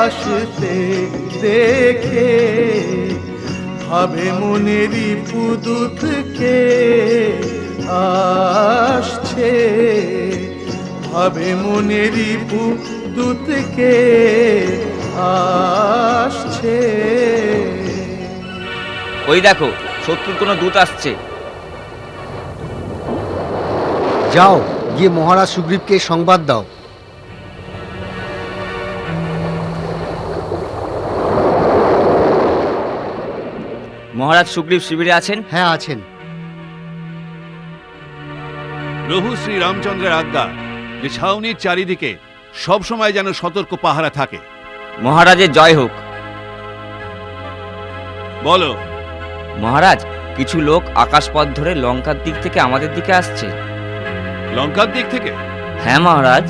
আসতে দেখে, ভাবে মনেরই পুদুতকে আসছে, ভাবে মনেরই পুদুতকে আসছে। ওই দেখো, শত্রুর কোনো দূত আসছে। যাও গিয়ে মহারাজ সুগ্রীবকে সংবাদ দাও। মহারাজ সুগ্রীব শিবিরে আছেন? হ্যাঁ আছেন। প্রভু শ্রী রামচন্দ্রের আজ্ঞা যে ছাউনির চারিদিকে সব সময় যেন সতর্ক পাহারা থাকে। মহারাজের জয় হোক। বলো। মহারাজ, কিছু লোক আকাশপথ ধরে লঙ্কার দিক থেকে আমাদের দিকে আসছে। লঙ্কার দিক থেকে? হ্যাঁ মহারাজ।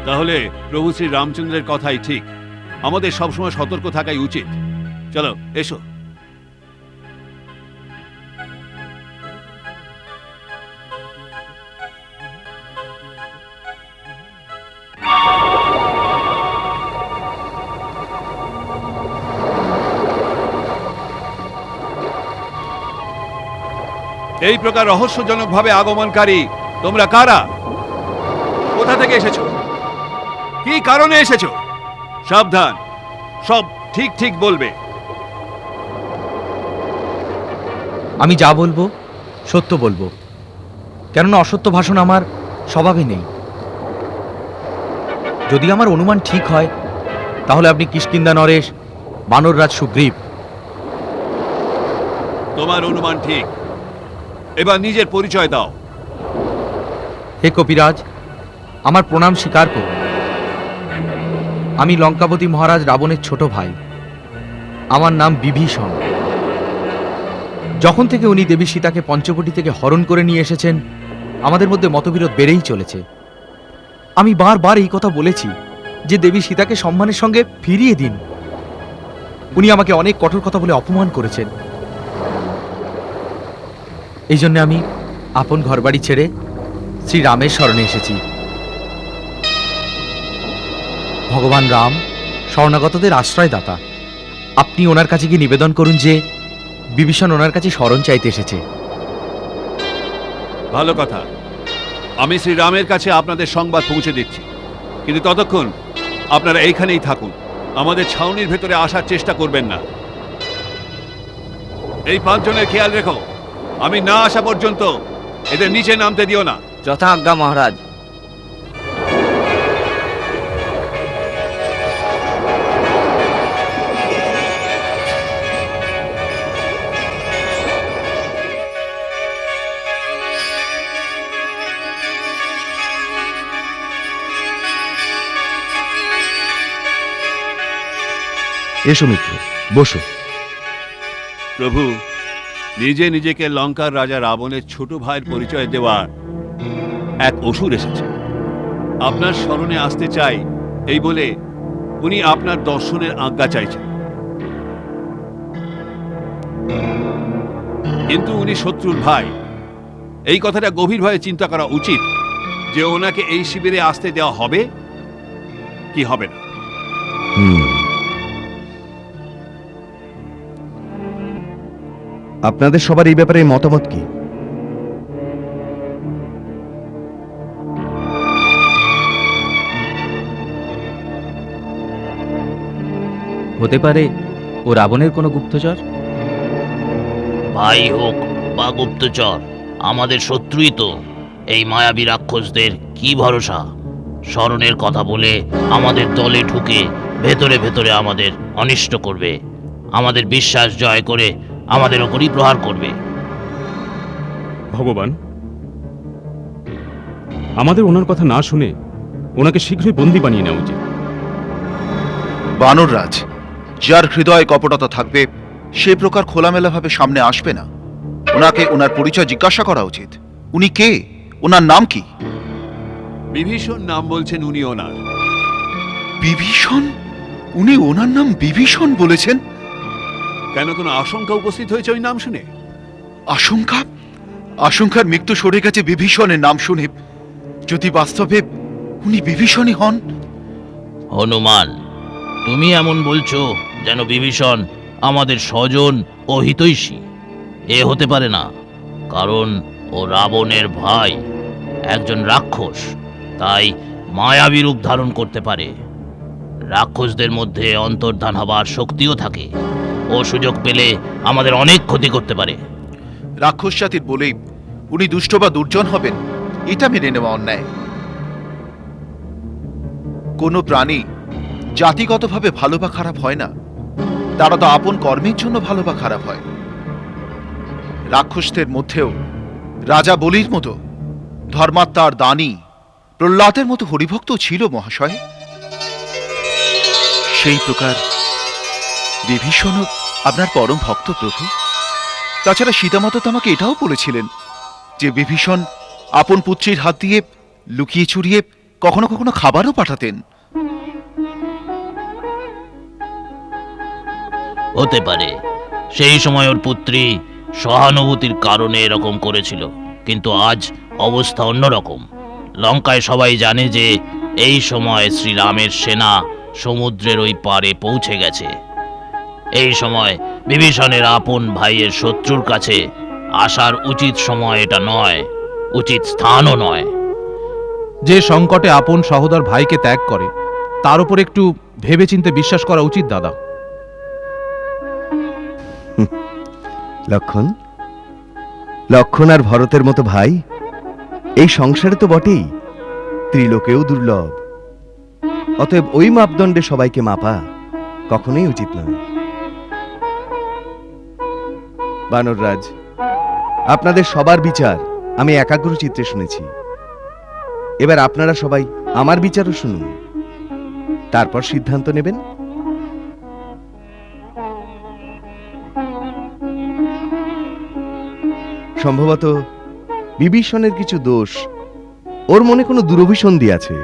তাহলে প্রভু শ্রী রামচন্দ্রের কথাই ঠিক, আমাদের সবসময় সতর্ক থাকাই উচিত। চলো এসো। এই প্রকার রহস্যজনকভাবে আগমনকারী তোমরা কারা? কোথা থেকে এসেছো? কি কারণে এসেছো? সাবধান, সব ঠিক ঠিক বলবে। আমি যা বলবো সত্য বলবো, কেননা অসত্য ভাষণ আমার স্বভাবে নেই। যদি আমার অনুমান ঠিক হয় তাহলে আপনি কিষ্কিন্ধা নরেশ, বানররাজ সুগ্রীব। তোমার অনুমান ঠিক, এবার নিজের পরিচয় দাও। হে কপিরাজ, আমার প্রণাম স্বীকার করুন। আমি লঙ্কাপতি মহারাজ রাবণের ছোট ভাই। আমার নাম বিভীষণ। যখন থেকে উনি দেবী সীতাকে পঞ্চবটি থেকে হরণ করে নিয়ে এসেছেন, আমাদের মধ্যে মতবিরোধ বেড়েই চলেছে। আমি বারবার এই কথা বলেছি যে দেবী সীতাকে সম্মানের সঙ্গে ফিরিয়ে দিন। উনি আমাকে অনেক কঠোর কথা বলে অপমান করেছেন। এই জন্য আমি আপন ঘরবাড়ি ছেড়ে শ্রী রামের শরণে এসেছি। ভগবান রাম শরণাগতদের আশ্রয়দাতা। আপনি ওনার কাছে গিয়ে নিবেদন করুন যে বিভীষণ ওনার কাছে শরণ চাইতে এসেছে। ভালো কথা, আমি শ্রী রামের কাছে আপনাদের সংবাদ পৌঁছে দিচ্ছি, কিন্তু ততক্ষণ আপনারা এইখানেই থাকুন, আমাদের ছাউনির ভেতরে আসার চেষ্টা করবেন না। এই 5 জনের খেয়াল রেখো, আমি না আসা পর্যন্ত এদের নিচে নামতে দিও না। যথা আজ্ঞা মহারাজ। এসো মিত্র, বসো। প্রভু, নিজে নিজেকে লঙ্কার রাজা রাবণের ছোট ভাইয়ের পরিচয় দেওয়ার এক অসুর এসেছে। আপনার স্মরণে আসতে চাই এই বলে উনি আপনার দর্শনের আজ্ঞা চাইছেন। কিন্তু উনি শত্রুর ভাই। এই কথাটা গভীরভাবে চিন্তা করা উচিত যে ওনাকে এই শিবিরে আসতে দেওয়া হবে কি হবে না। আপনাদের সবার এই ব্যাপারে মতামত কি? হতে পারে ও রাবণের কোনো গুপ্তচর। ভাই হোক বা গুপ্তচর, আমাদের শত্রুই তো। এই মায়াবী রাক্ষসদের কি ভরসা? স্মরণের কথা বলে আমাদের দলে ঢুকে ভেতরে ভেতরে আমাদের অনিষ্ট করবে, আমাদের বিশ্বাস জয় করে আমাদের ওপরই প্রহার করবে। ভগবান, আমাদের ওনার কথা না শুনে ওনাকে শীঘ্রই বন্দি বানিয়ে নেওয়া উচিত। বানররাজ, যার হৃদয়ে কপটতা থাকবে সে প্রকার খোলামেলাভাবে সামনে আসবে না। ওনাকে ওনার পরিচয় জিজ্ঞাসা করা উচিত। উনি কে? ওনার নাম কি? বিভীষণ নাম বলছেন উনি ওনার। বিভীষণ? উনি ওনার নাম বিভীষণ বলেছেন? কেন কোনো আশঙ্কা উপস্থিত হয়েছে ওই নাম শুনে? আশঙ্কা? আশঙ্কার মৃত্যু সরে গেছে বিভীষণের নাম শুনে। যদি বাস্তবে উনি বিভীষণই হন। হনুমান, তুমি এমন বলছো যেন বিভীষণ আমাদের স্বজন ও হিতৈষী। এ হতে পারে না, কারণ ও রাবণের ভাই, একজন রাক্ষস, তাই মায়াবী রূপ ধারণ করতে পারে। রাক্ষসদের মধ্যে অন্তর্ধান হবার শক্তিও থাকে। ও সুযোগ পেলে আমাদের অনেক ক্ষতি করতে পারে। রাক্ষস জাতির বলেই উনি দুষ্ট বা দুর্জন হবেন, এটা মেনে নেওয়া অন্যায়। কোনো প্রাণী জাতিগতভাবে ভালো বা খারাপ হয় না, তারা তো আপন কর্মের জন্য ভালো বা খারাপ হয়। রাক্ষসদের মধ্যেও রাজা বলির মতো ধর্মাত্মার দানী প্রহ্লাদের মতো হরিভক্ত ছিল মহাশয়। সেই প্রকার বিভীষণ আপনার পরম ভক্ত প্রভু। তাছাড়া সীতামাতা তো আমাকে এটাও বলেছিলেন যে বিভীষণ আপন পুত্রীর হাত দিয়ে লুকিয়ে চুরিয়ে কখনো কখনো খাবারও পাঠাতেন। হতে পারে সেই সময় ওর পুত্রী সহানুভূতির কারণে এরকম করেছিল, কিন্তু আজ অবস্থা অন্যরকম। লঙ্কায় সবাই জানে যে এই সময় শ্রীরামের সেনা সমুদ্রের ওই পারে পৌঁছে গেছে। এই সময় বিভীষণের আপন ভাইয়ের শত্রুর কাছে আসার উচিত সময় এটা নয়, উচিত স্থানও নয়। যে সংকটে আপন সহোদর ভাইকে ত্যাগ করে তার উপর একটু ভেবেচিন্তে বিশ্বাস করা উচিত দাদা। লক্ষণ, লক্ষণ আর ভরতের মতো ভাই এই সংসারে তো বটেই, ত্রিলোকেও দুর্লভ। অতএব ওই মাপদণ্ডে সবাইকে মাপা কখনোই উচিত নয়। বানররাজ, আপনাদের সবার বিচার আমি একাগ্র চিত্রে শুনেছি। এবার আপনারা সবাই আমার বিচারও শুনুন, তারপর সিদ্ধান্ত নেবেন। সম্ভবত বিভীষণের কিছু দোষ, ওর মনে কোনো দুরভিসন্ধি আছে।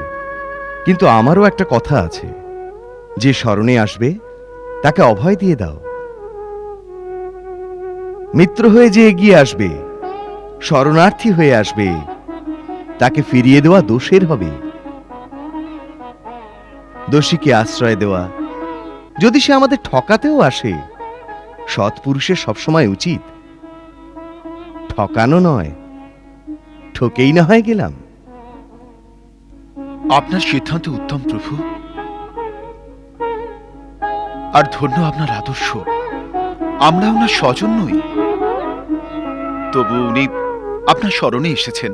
কিন্তু আমারও একটা কথা আছে, যে শরণে আসবে তাকে অভয় দিয়ে দাও। মিত্র হয়ে যে এগিয়ে আসবে, শরণার্থী হয়ে আসবে, তাকে ফিরিয়ে দেওয়া দোষের হবে। দোষীকে আশ্রয় দেওয়া, যদি সে আমাদের ঠকাতেও আসে, সৎপুরুষের সবসময় উচিত ঠকানো নয়, ঠকেই না হয় গেলাম। আপনার সিদ্ধান্ত উত্তম প্রভু, আর ধন্য আপনার আদর্শ। আমরা ওনার স্বজন নই, তবু উনি আপনার স্মরণে এসেছেন।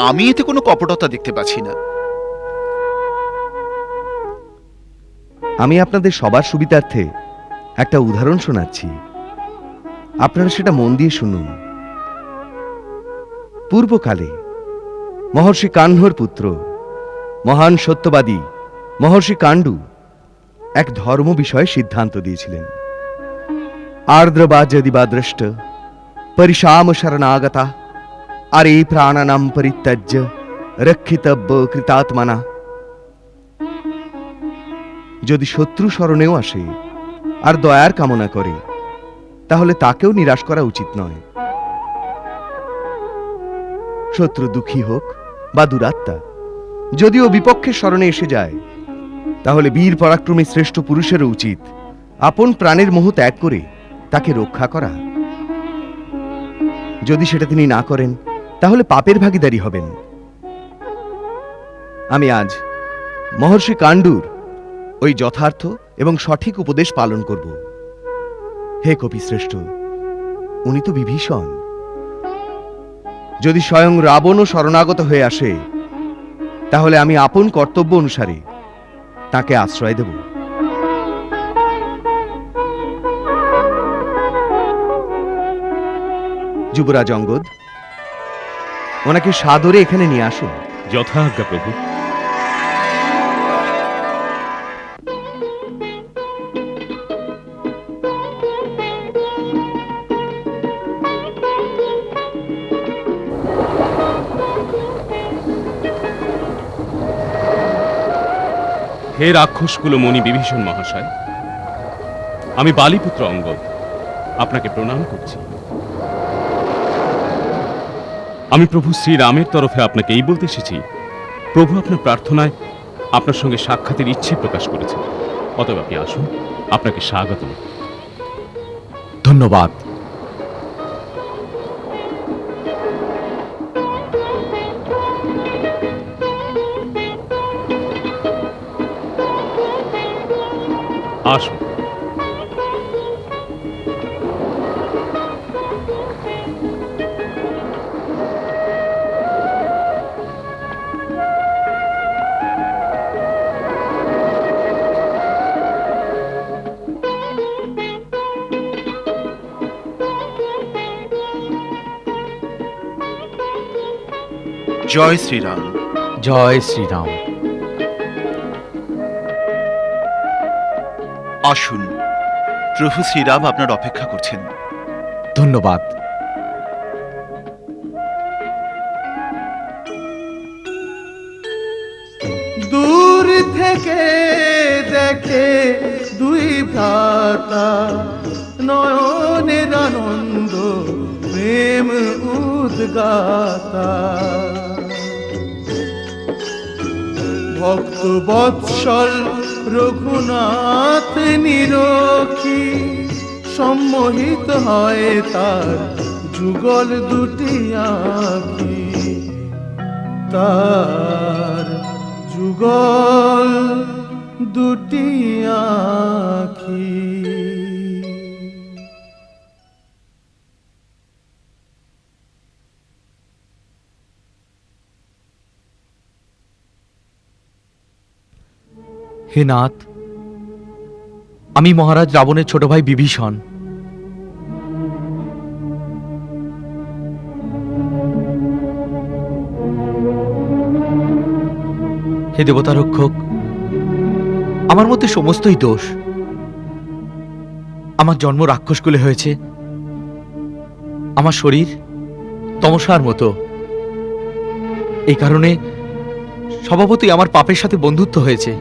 আমি এতে কোনো কপটতা দেখতে পাচ্ছি না। আমি আপনাদের সবার সুবিধার্থে একটা উদাহরণ শোনাচ্ছি, আপনারা সেটা মন দিয়ে শুনুন। পূর্বকালে মহর্ষি কাহ্নর পুত্র মহান সত্যবাদী মহর্ষি কাণ্ডু এক ধর্ম বিষয়ে সিদ্ধান্ত দিয়েছিলেন। আর্দ্র বা যদি বা দ্রষ্ট পরিশাম শরণাগতা আর এই প্রাণানাম পরিত্যজ্য রক্ষিতব্য কৃতাত্মনা। যদি শত্রু শরণেও আসে আর দয়ার কামনা করে, তাহলে তাকেও নিরাশ করা উচিত নয়। শত্রু দুঃখী হোক বা দুরাত্মা, যদিও বিপক্ষের শরণে এসে যায়, তাহলে বীর পরাক্রমী শ্রেষ্ঠ পুরুষেরও উচিত আপন প্রাণের মোহ ত্যাগ করে তাকে রক্ষা করা। যদি সেটা তিনি না করেন, তাহলে পাপের ভাগীদারি হবেন। আমি আজ মহর্ষি কাণ্ডুর ওই যথার্থ এবং সঠিক উপদেশ পালন করব। হে কপিশ্রেষ্ঠ, উনি তো বিভীষণ। যদি স্বয়ং রাবণও শরণাগত হয়ে আসে, তাহলে আমি আপন কর্তব্য অনুসারে তাকে আশ্রয় দেব। যুবরাজ অঙ্গদ, ওনাকে সাদরে এখানে নিয়ে আসুন। যথাজ্ঞা প্রভু। হে রাক্ষসকুল মণি বিভীষণ মহাশয়, আমি বালিপুত্র অঙ্গদ আপনাকে প্রণাম করছি। আমি প্রভু শ্রীরামের তরফে আপনাকে এই বলতে এসেছি, প্রভু আপনার প্রার্থনায় আপনার সঙ্গে সাক্ষাতের ইচ্ছে প্রকাশ করেছেন। অতএব আপনি আসুন, আপনাকে স্বাগত। ধন্যবাদ। আসুন। জয় শ্রীরাম। জয় শ্রীরাম। আসুন, প্রভু শ্রীরাম আপনার অপেক্ষা করছেন। ধন্যবাদ। দূর থেকে দেখে দুই ভ্রাতা, নয়নের আনন্দ প্রেম উদ্গাতা। ভক্ত বৎসল রঘুনাথ নিরখী, সম্মোহিত হয় তার যুগল দুটি আঁখি। তার যুগল দুটি আঁখি। হে নাথ, আমি মহারাজ রাবণের ছোট ভাই বিভীষণ। হে দেবতা রক্ষক, আমার মধ্যে সমস্তই দোষ। আমার জন্ম রাক্ষসকুলে হয়েছে। আমার শরীর তমসার মতো। এই কারণে স্বভাবতই আমার পাপের সাথে বন্ধুত্ব হয়েছে।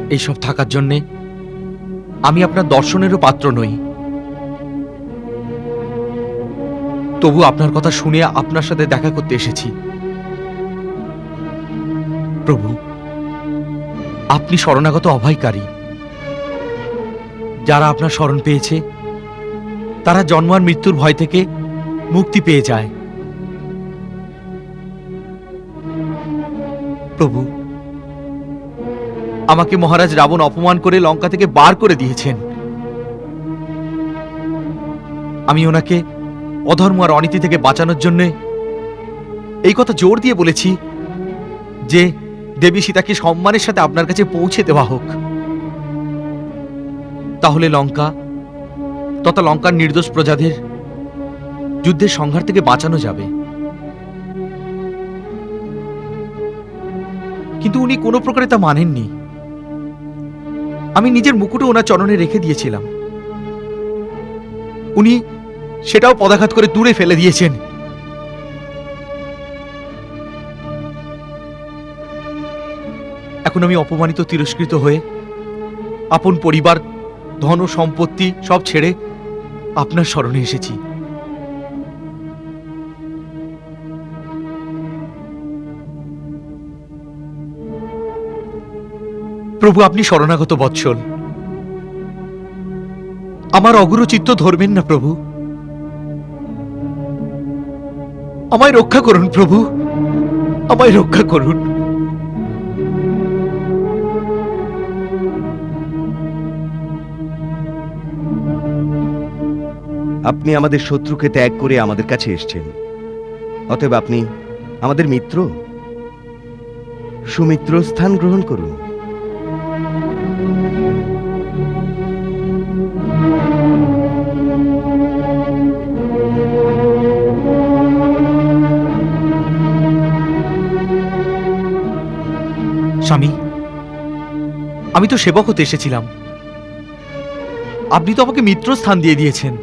এইসব থাকার জন্যে আমি আপনার দর্শনেরও পাত্র নই। তবু আপনার কথা শুনে আপনার সাথে দেখা করতে এসেছি। প্রভু, আপনি শরণাগত অভয়কারী। যারা আপনার শরণ পেয়েছে তারা জন্ম আর মৃত্যুর ভয় থেকে মুক্তি পেয়ে যায়। প্রভু, আমাকে মহারাজ রাবণ অপমান করে লঙ্কা থেকে বার করে দিয়েছেন। আমি ওনাকে অধর্ম আর অনীতি থেকে বাঁচানোর জন্য এই কথা জোর দিয়ে বলেছি যে দেবী সীতাকে সম্মানের সাথে আপনার কাছে পৌঁছে দেওয়া হোক। তাহলে লঙ্কা তথা লঙ্কার নির্দোষ প্রজাদের যুদ্ধের সংঘাত থেকে বাঁচানো যাবে। কিন্তু উনি কোনো প্রকারে তা মানেননি। আমি নিজের মুকুটও ওনার চরণে রেখে দিয়েছিলাম। উনি সেটাও পদাঘাত করে দূরে ফেলে দিয়েছেন। এখন আমি অপমানিত তিরস্কৃত হয়ে আপন পরিবার ধন সম্পত্তি সব ছেড়ে আপনার শরণে এসেছি। প্রভু, আপনি শরণাগত বৎসল, আমার অগুরুচিত্ত ধরবেন না প্রভু। আমায় রক্ষা করুন প্রভু, আমায় রক্ষা করুন। আপনি আমাদের শত্রুকে ত্যাগ করে আমাদের কাছে এসেছেন, অতএব আপনি আমাদের মিত্র, সুমিত্র স্থান গ্রহণ করুন। স্বামী, আমি তো সেবক হতে এসেছিলাম, আপনি তো আমাকে মিত্র স্থান দিয়ে দিয়েছেন।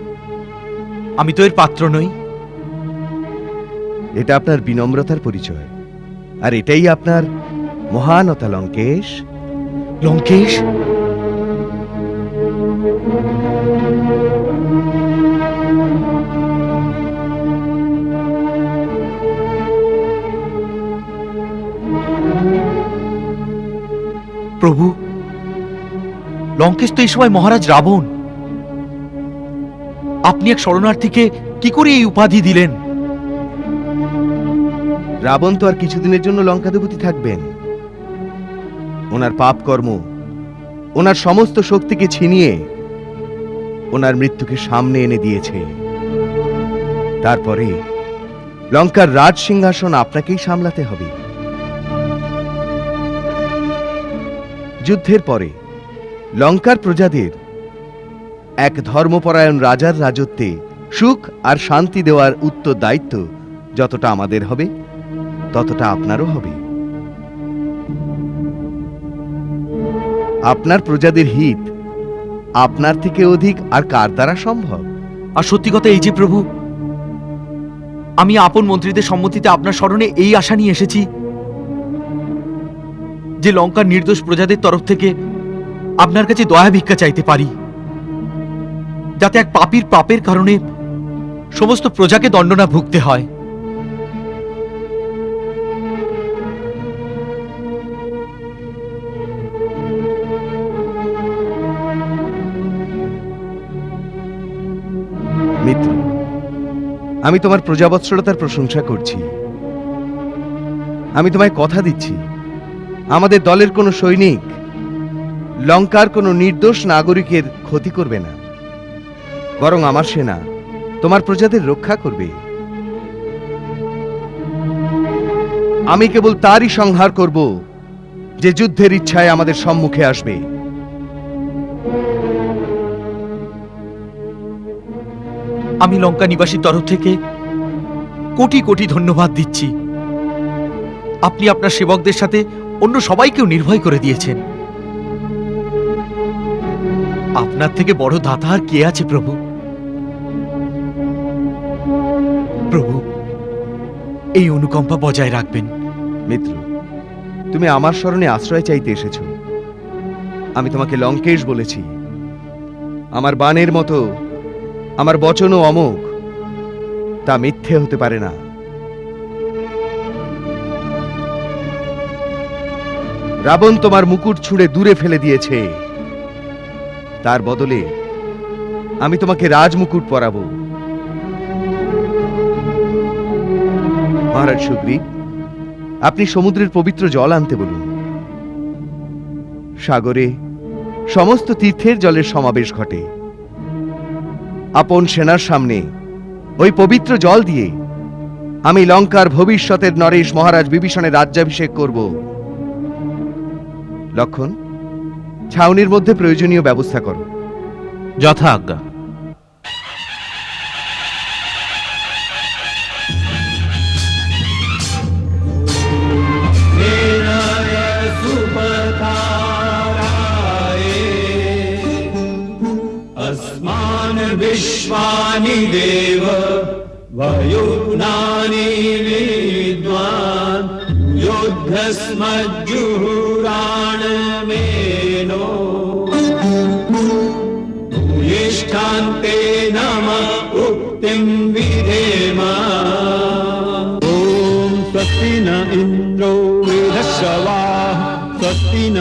আমি তো এর পাত্র নই। এটা আপনার বিনম্রতার পরিচয়, আর এটাই আপনার মহানতা লঙ্কেশ। লঙ্কেশ? প্রভু, লঙ্কেশ তো এই সময় মহারাজ রাবণ। আপনি এক শরণার্থীকে কি করে এই উপাধি দিলেন? রাবণ তো আর কিছুদিনের জন্য লঙ্কাধিপতি থাকবেন। ওনার পাপ কর্ম ওনার সমস্ত শক্তিকে ছিনিয়ে ওনার মৃত্যুকে সামনে এনে দিয়েছে। তারপরে লঙ্কার রাজ সিংহাসন আপনাকেই সামলাতে হবে। যুদ্ধের পরে লঙ্কার প্রজাদের এক ধর্মপরায়ণ রাজার রাজত্বে সুখ আর শান্তি দেওয়ার উত্তরদায়িত্ব যতটা আমাদের হবে ততটা আপনারও হবে। আপনার প্রজাদের হিত আপনার থেকে অধিক আর কার দ্বারা সম্ভব? আর সত্যি কথা এই যে প্রভু, আমি আপন মন্ত্রীদের সম্মতিতে আপনার স্মরণে এই আশা নিয়ে এসেছি যে লঙ্কার নির্দোষ প্রজাদের তরফ থেকে আপনার কাছে দয়া ভিক্ষা চাইতে পারি, যাতে এক পাপীর পাপের কারণে সমস্ত প্রজাকে দণ্ড না ভুগতে হয়। মিত্র, আমি তোমার প্রজাবৎসলতার প্রশংসা করছি। আমি তোমায় কথা দিচ্ছি, আমাদের দলের কোনো সৈনিক লঙ্কার কোনো নির্দোষ নাগরিকের ক্ষতি করবে না, বরং আমার সেনা তোমার প্রজাদের রক্ষা করবে। আমি কেবল তারই সংহার করব যে যুদ্ধের ইচ্ছায় আমাদের সম্মুখে আসবে। আমি লঙ্কা নিবাসীর তরফ থেকে কোটি কোটি ধন্যবাদ দিচ্ছি। আপনি আপনার সেবকদের সাথে অন্য সবাইকেও নির্ভয় করে দিয়েছেন। আপনার থেকে বড় দাতা আর কে আছে প্রভু? প্রভু, এই অনুকম্পা বজায় রাখবেন। মিত্র, তুমি আমার শরণে আশ্রয় চাইতে এসেছো। আমি তোমাকে লঙ্কেশ বলেছি। আমার বাণের মতো আমার বচনও অমোঘ, তা মিথ্যে হতে পারে না। রাবণ তোমার মুকুট ছুঁড়ে দূরে ফেলে দিয়েছে, তার বদলে আমি তোমাকে রাজমুকুট পরাবো। মহারাজ সুগ্রীব, আপনি সমুদ্রের পবিত্র জল আনতে বলুন। সাগরে সমস্ত তীর্থের জলের সমাবেশ ঘটে। আপন সেনার সামনে ওই পবিত্র জল দিয়ে আমি লঙ্কার ভবিষ্যতের নরেশ মহারাজ বিভীষণের রাজ্যাভিষেক করব। লক্ষণ, ছাউনির মধ্যে প্রয়োজনীয় ব্যবস্থা করো। যথা আজ্ঞা। विश्वानि देव वयुनानि विद्वान् युद्धस्मज्जुहुराणमेनो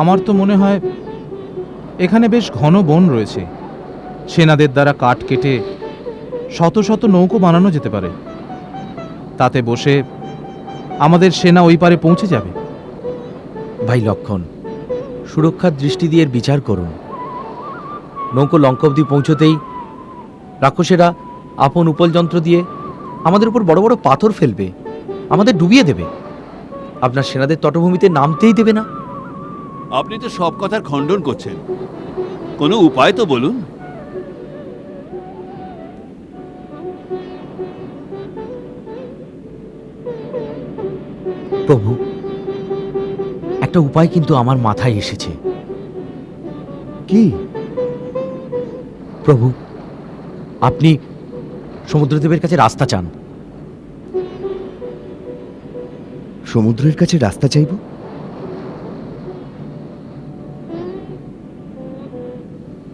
আমার তো মনে হয় এখানে বেশ ঘন বন রয়েছে, সেনাদের দ্বারা কাঠ কেটে শত শত নৌকো বানানো যেতে পারে। তাতে বসে আমাদের সেনা ওই পারে পৌঁছে যাবে। ভাই লক্ষণ, সুরক্ষার দৃষ্টি দিয়ে এর বিচার করুন। নৌকো লঙ্কা অবধি পৌঁছতেই রাক্ষসেরা আপন উপল যন্ত্র দিয়ে আমাদের উপর বড় বড় পাথর ফেলবে, আমাদের ডুবিয়ে দেবে। আপনার সেনাদের তটভূমিতে নামতেই দেবে না। আপনি তো সব কথার খণ্ডন করছেন, কোনো উপায় তো বলুন। প্রভু, একটা উপায় কিন্তু আমার মাথায় এসেছে। কি? প্রভু, আপনি সমুদ্রদেবের কাছে রাস্তা চান। সমুদ্রের কাছে রাস্তা চাইব?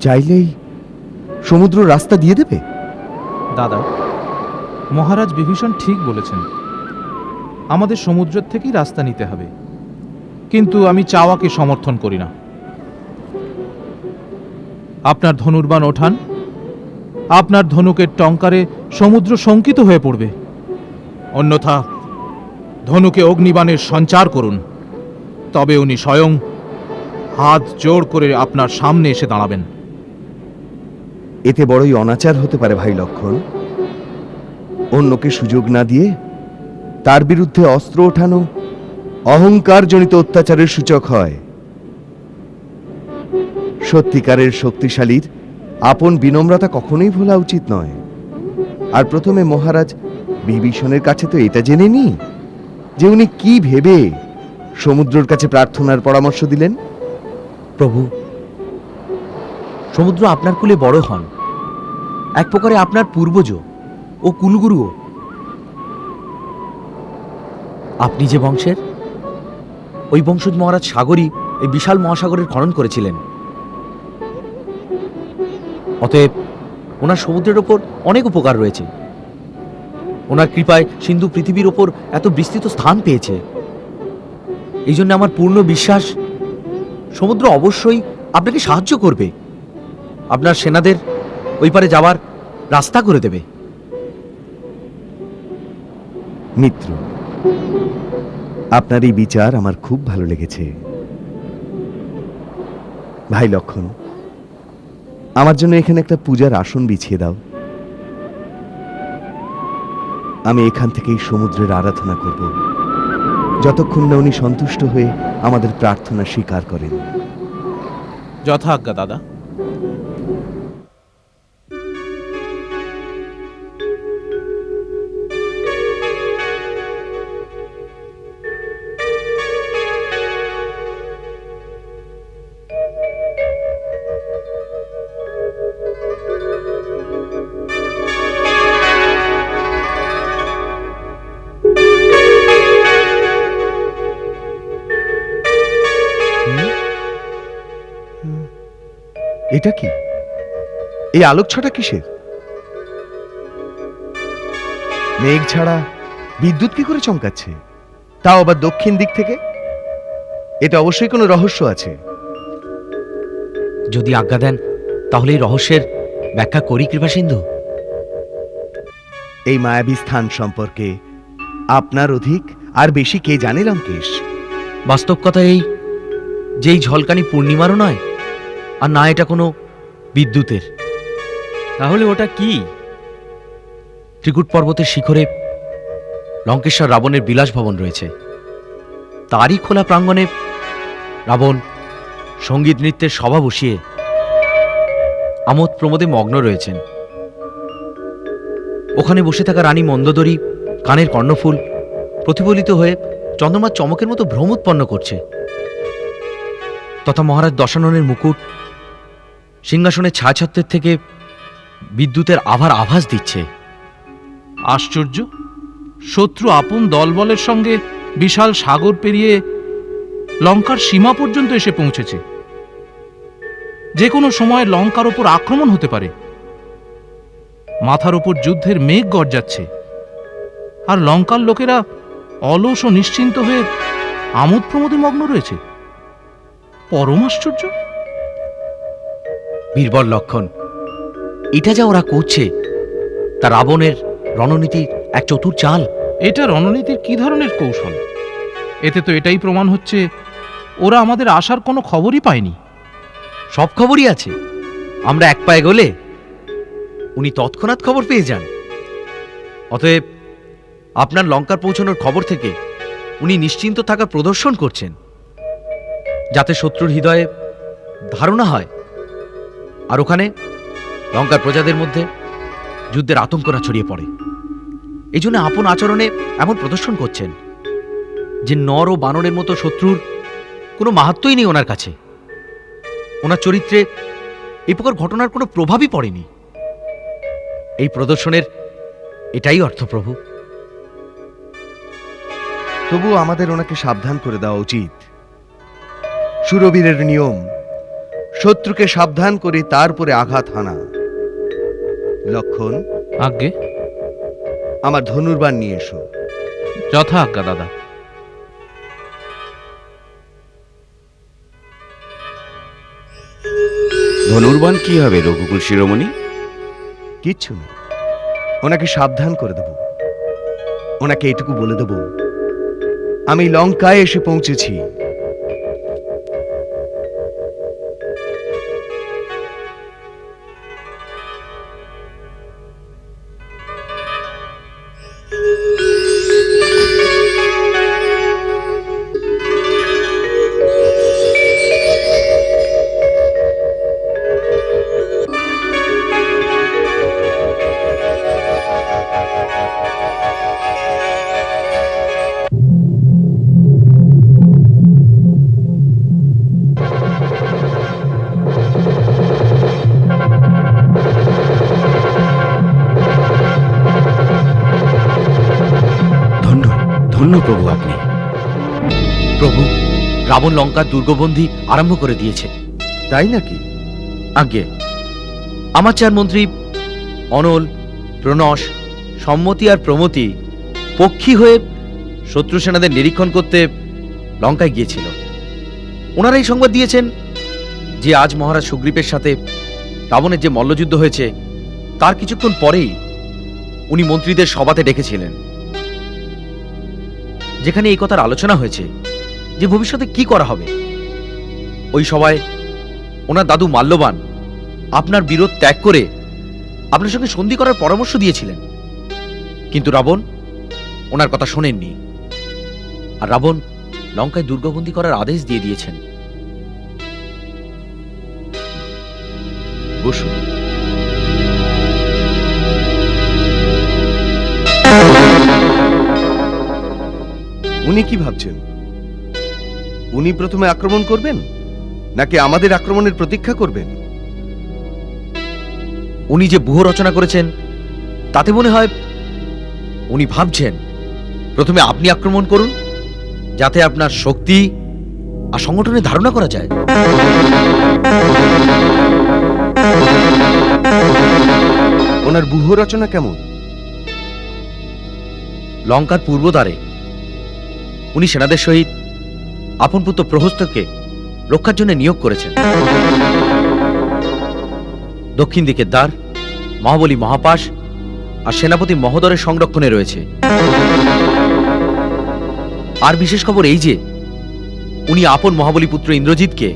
চাইলেই সমুদ্র রাস্তা দিয়ে দেবে? দাদা, মহারাজ বিভীষণ ঠিক বলেছেন, আমাদের সমুদ্রের থেকেই রাস্তা নিতে হবে। কিন্তু আমি চাওয়াকে সমর্থন করি না। আপনার ধনুর্বাণ ওঠান, আপনার ধনুকের টঙ্কারে সমুদ্র শঙ্কিত হয়ে পড়বে। অন্যথা ধনুকে অগ্নিবাণের সঞ্চার করুন, তবে উনি স্বয়ং হাত জোড় করে আপনার সামনে এসে দাঁড়াবেন। এতে বড়ই অনাচার হতে পারে ভাই লক্ষণ। অন্যকে সুযোগ না দিয়ে তার বিরুদ্ধে অস্ত্র ওঠানো অহংকারজনিত অত্যাচারের সূচক হয়। সত্যিকারের শক্তিশালীর আপন বিনম্রতা কখনোই ভোলা উচিত নয়। আর প্রথমে মহারাজ বিভীষণের কাছে তো এটা জেনে নি যে উনি কি ভেবে সমুদ্রের কাছে প্রার্থনার পরামর্শ দিলেন। প্রভু, সমুদ্র আপনার কুলে বড় হন, এক প্রকারে আপনার পূর্বজ ও কুলগুরুও। আপনি যে বংশের, ওই বংশজ মহারাজ সাগরই এই বিশাল মহাসাগরের খনন করেছিলেন। অতএব ওনার সমুদ্রের ওপর অনেক উপকার রয়েছে। ওনার কৃপায় সিন্ধু পৃথিবীর ওপর এত বিস্তৃত স্থান পেয়েছে। এই জন্য আমার পূর্ণ বিশ্বাস সমুদ্র অবশ্যই আপনাকে সাহায্য করবে, আপনার সেনাদের ওই পারে যাওয়ার রাস্তা করে দেবে। মিত্র, আপনার এই বিচার আমার খুব ভালো লেগেছে। ভাই লক্ষণ, আমার জন্য এখানে একটা পূজার আসন বিছিয়ে দাও। আমি এখান থেকেই সমুদ্রের আরাধনা করব, যতক্ষণ না উনি সন্তুষ্ট হয়ে আমাদের প্রার্থনা স্বীকার করেন। যথাজ্ঞা দাদা। এটা কি? এই আলোক ছটা কিসের? মেঘ ছাড়া বিদ্যুৎ কি করে চমকাচ্ছে, তাও আবার দক্ষিণ দিক থেকে? এটা অবশ্যই কোনো রহস্য আছে। যদি আজ্ঞা দেন তাহলে এই রহস্যের ব্যাখ্যা করি কৃপাসিন্ধু। এই মায়াবী স্থান সম্পর্কে আপনার অধিক আর বেশি কে জানে লঙ্কেশ? বাস্তব কথা এই, যেই ঝলকানি পূর্ণিমারও নয়, আর না এটা কোনো বিদ্যুতের। তাহলে ওটা কি? ত্রিকুট পর্বতের শিখরে লঙ্কেশ্বর রাবণের বিলাস ভবন রয়েছে। তারই খোলা প্রাঙ্গণে রাবণ সঙ্গীত নৃত্যের সভা বসিয়ে আমোদ প্রমোদে মগ্ন রয়েছেন। ওখানে বসে থাকা রানী মন্দোদরী কানের কর্ণফুল প্রতিফলিত হয়ে চন্দ্রমার চমকের মতো ভ্রম উৎপন্ন করছে, তথা মহারাজ দশাননের মুকুট সিংহাসনের ছায়াছত্রের থেকে বিদ্যুতের আভার আভাস দিচ্ছে। আশ্চর্য! শত্রু আপন দলবলের সঙ্গে বিশাল সাগর পেরিয়ে লঙ্কার সীমা পর্যন্ত এসে পৌঁছেছে। যে কোনো সময় লঙ্কার ওপর আক্রমণ হতে পারে। মাথার ওপর যুদ্ধের মেঘ গর্জাচ্ছে, আর লঙ্কার লোকেরা অলস ও নিশ্চিন্ত হয়ে আমোদ প্রমোদে মগ্ন রয়েছে। পরম আশ্চর্য। বীরবল লক্ষণ, এটা যা ওরা করছে তা রাবণের রণনীতির এক চতুর চাল। এটা রণনীতির কি ধরনের কৌশল? এতে তো এটাই প্রমাণ হচ্ছে ওরা আমাদের আসার কোনো খবরই পায়নি। সব খবরই আছে। আমরা এক পায়ে গেলে উনি তৎক্ষণাৎ খবর পেয়ে যান। অতএব আপনার লঙ্কার পৌঁছানোর খবর থেকে উনি নিশ্চিন্ত থাকার প্রদর্শন করছেন, যাতে শত্রুর হৃদয়ে ধারণা হয় আর ওখানে লঙ্কার প্রজাদের মধ্যে যুদ্ধের আতঙ্কটা ছড়িয়ে পড়ে। এই জন্য আপন আচরণে এমন প্রদর্শন করছেন যে নর ও বানরের মতো শত্রুর কোনো মাহাত্ম্যই নেই ওনার কাছে। ওনার চরিত্রে এই প্রকার ঘটনার কোনো প্রভাবই পড়েনি। এই প্রদর্শনের এটাই অর্থ, প্রভু। তবু আমাদের ওনাকে সাবধান করে দেওয়া উচিত। শূরবীরের নিয়ম শত্রুকে সাবধান করে তারপরে আঘাত হানা। লক্ষণ, আজ্ঞে। আমার ধনুর্বাণ নিয়ে এসো। যথা আজ্ঞা দাদা। ধনুর্বাণ কি হবে রঘুকুল শিরোমণি? কিচ্ছু না, ওনাকে সাবধান করে দেব। ওনাকে এটুকু বলে দেব, আমি লঙ্কায় এসে পৌঁছেছি। ধন্য প্রভু আপনি। প্রভু, রাবণ লঙ্কার দুর্গবন্দী আরম্ভ করে দিয়েছে। তাই নাকি? আজ্ঞে। আমার চার মন্ত্রী অনল, প্রণস, সম্মতি আর প্রমতি পক্ষী হয়ে শত্রু সেনাদের নিরীক্ষণ করতে লঙ্কায় গিয়েছিল। ওনারা এই সংবাদ দিয়েছেন যে আজ মহারাজ সুগ্রীবের সাথে রাবণের যে মল্লযুদ্ধ হয়েছে তার কিছুক্ষণ পরেই উনি মন্ত্রীদের সভাতে ডেকেছিলেন, যেখানে এই কথার আলোচনা হয়েছে যে ভবিষ্যতে কি করা হবে। ওই সভায় ওনার দাদু মাল্যবান আপনার বিরোধ ত্যাগ করে আপনার সঙ্গে সন্ধি করার পরামর্শ দিয়েছিলেন, কিন্তু রাবণ ওনার কথা শোনেননি। আর রাবণ লঙ্কায় দুর্গবন্দী করার আদেশ দিয়ে দিয়েছেন। বসুন। উনি কি ভাবছেন? উনি প্রথমে আক্রমণ করবেন নাকি আমাদের আক্রমণের প্রতীক্ষা করবেন? উনি যে ব্যূহ রচনা করেছেন তাতে মনে হয় উনি ভাবছেন প্রথমে আপনি আক্রমণ করুন, যাতে আপনার শক্তি আর সংগঠনের ধারণা করা যায়। ওনার ব্যূহ রচনা কেমন? লঙ্কার পূর্বদ্বারে উনি সেনাদের সহিত আপন পুত্র প্রহস্তকে রক্ষার জন্য নিয়োগ করেছেন। দক্ষিণ দিকের দ্বার মহাবলী মহাপাশ আর সেনাপতি মহোদরের সংরক্ষণে রয়েছে। আর বিশেষ খবর এই যে উনি আপন মহাবলী পুত্র ইন্দ্রজিৎকে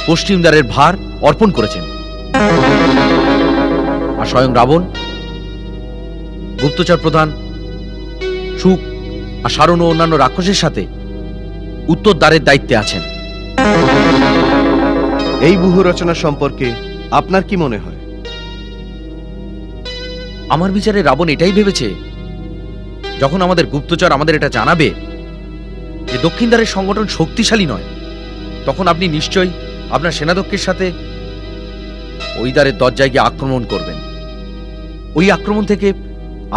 পশ্চিম দ্বারের ভার অর্পণ করেছেন। আর স্বয়ং রাবণ গুপ্তচর প্রধান সুখ আর সারণ ও অন্যান্য রাক্ষসের সাথে উত্তর দ্বারের দায়িত্বে আছেন। এই ব্যূহ রচনা সম্পর্কে আপনার কি মনে হয়? আমার বিচারে রাবণ এটাই ভেবেছে, যখন আমাদের গুপ্তচর আমাদের এটা জানাবে যে দক্ষিণ দ্বারের সংগঠন শক্তিশালী নয়, তখন আপনি নিশ্চয়ই আপনার সেনাধ্যক্ষের সাথে ওই দ্বারের দরজায় গিয়ে আক্রমণ করবেন। ওই আক্রমণ থেকে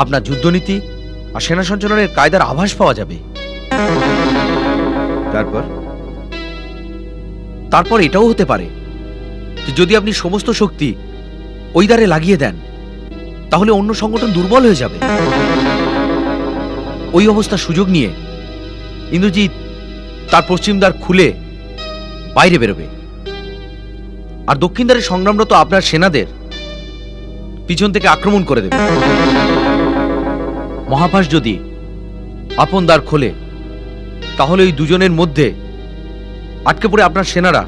আপনার যুদ্ধনীতি আর সেনা সঞ্চালনের কায়দার আভাস পাওয়া যাবে। তারপর এটাও হতে পারে যে যদি আপনি সমস্ত শক্তি ওই দ্বারে লাগিয়ে দেন, তাহলে অন্য সংগঠন দুর্বল হয়ে যাবে। ওই অবস্থার সুযোগ নিয়ে ইন্দ্রজিৎ তার পশ্চিম দ্বার খুলে বাইরে বেরোবে, আর দক্ষিণ দ্বারের সংগ্রামরত আপনার সেনাদের পিছন থেকে আক্রমণ করে দেবে। মহাপাশ যদি আপন দ্বার খোলে, তাহলে ওই দুজনের মধ্যে আটকে পড়ে আপনার সেনারা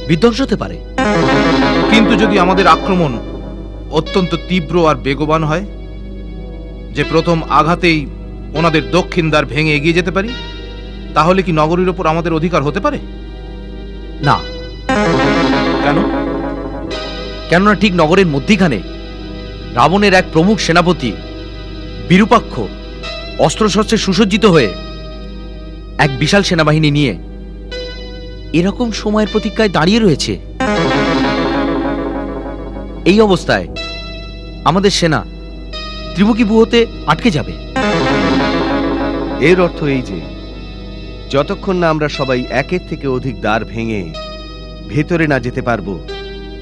বিধ্বংস হতে পারে। কিন্তু যদি আমাদের আক্রমণ অত্যন্ত তীব্র আর বেগবান হয়, যে প্রথম আঘাতেই ওনাদের দক্ষিণ দ্বার ভেঙে এগিয়ে যেতে পারি, তাহলে কি নগরীর ওপর আমাদের অধিকার হতে পারে? না। কেন? কেননা ঠিক নগরের মধ্যিখানে রাবণের এক প্রমুখ সেনাপতি বিরূপাক্ষ অস্ত্রশস্ত্রে সুসজ্জিত হয়ে এক বিশাল সেনাবাহিনী নিয়ে এরকম সময়ের প্রতীক্ষায় দাঁড়িয়ে রয়েছে। এই অবস্থায় আমাদের সেনা ত্রিমুখী ব্যূহতে আটকে যাবে। এর অর্থ এই যে যতক্ষণ না আমরা সবাই একের থেকে অধিক দ্বার ভেঙে ভেতরে না যেতে পারবো,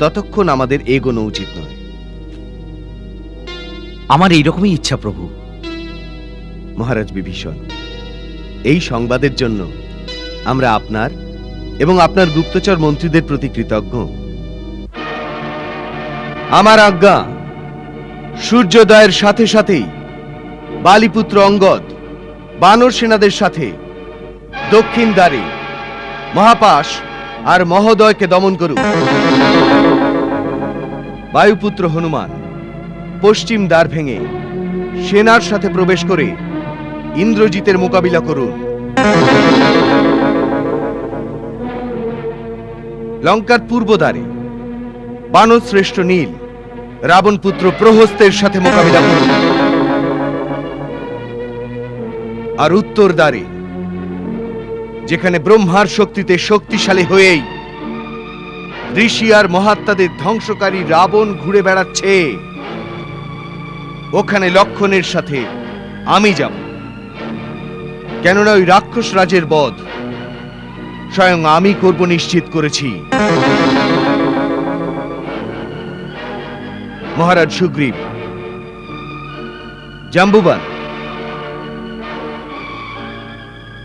ততক্ষণ আমাদের এগোনো উচিত নয়। আমার এইরকমই ইচ্ছা প্রভু। মহারাজ বিভীষণ, এই সংবাদের জন্য আমরা আপনার এবং আপনার গুপ্তচর মন্ত্রীদের প্রতি কৃতজ্ঞ। আমার আজ্ঞা, সূর্যোদয়ের সাথে সাথেই বালিপুত্র অঙ্গদ বানর সেনাদের সাথে দক্ষিণ দ্বারে মহাপাশ আর মহোদয়কে দমন করুন। বায়ুপুত্র হনুমান পশ্চিম দ্বার ভেঙে সেনার সাথে প্রবেশ করে ইন্দ্রজিতের মোকাবিলা করুন। লঙ্কার পূর্ব দ্বারে বানর শ্রেষ্ঠ নীল রাবণ পুত্র প্রহস্তের সাথে মোকাবিলা করুন। আর উত্তর দ্বারে, যেখানে ব্রহ্মার শক্তিতে শক্তিশালী হয়েই ঋষি আর মহাত্মাদের ধ্বংসকারী রাবণ ঘুরে বেড়াচ্ছে, ওখানে লক্ষণের সাথে আমি যাব। কেননা ওই রাক্ষস রাজের বধ স্বয়ং আমি করব নিশ্চিত করেছি। মহারাজ সুগ্রীব, জাম্বুবান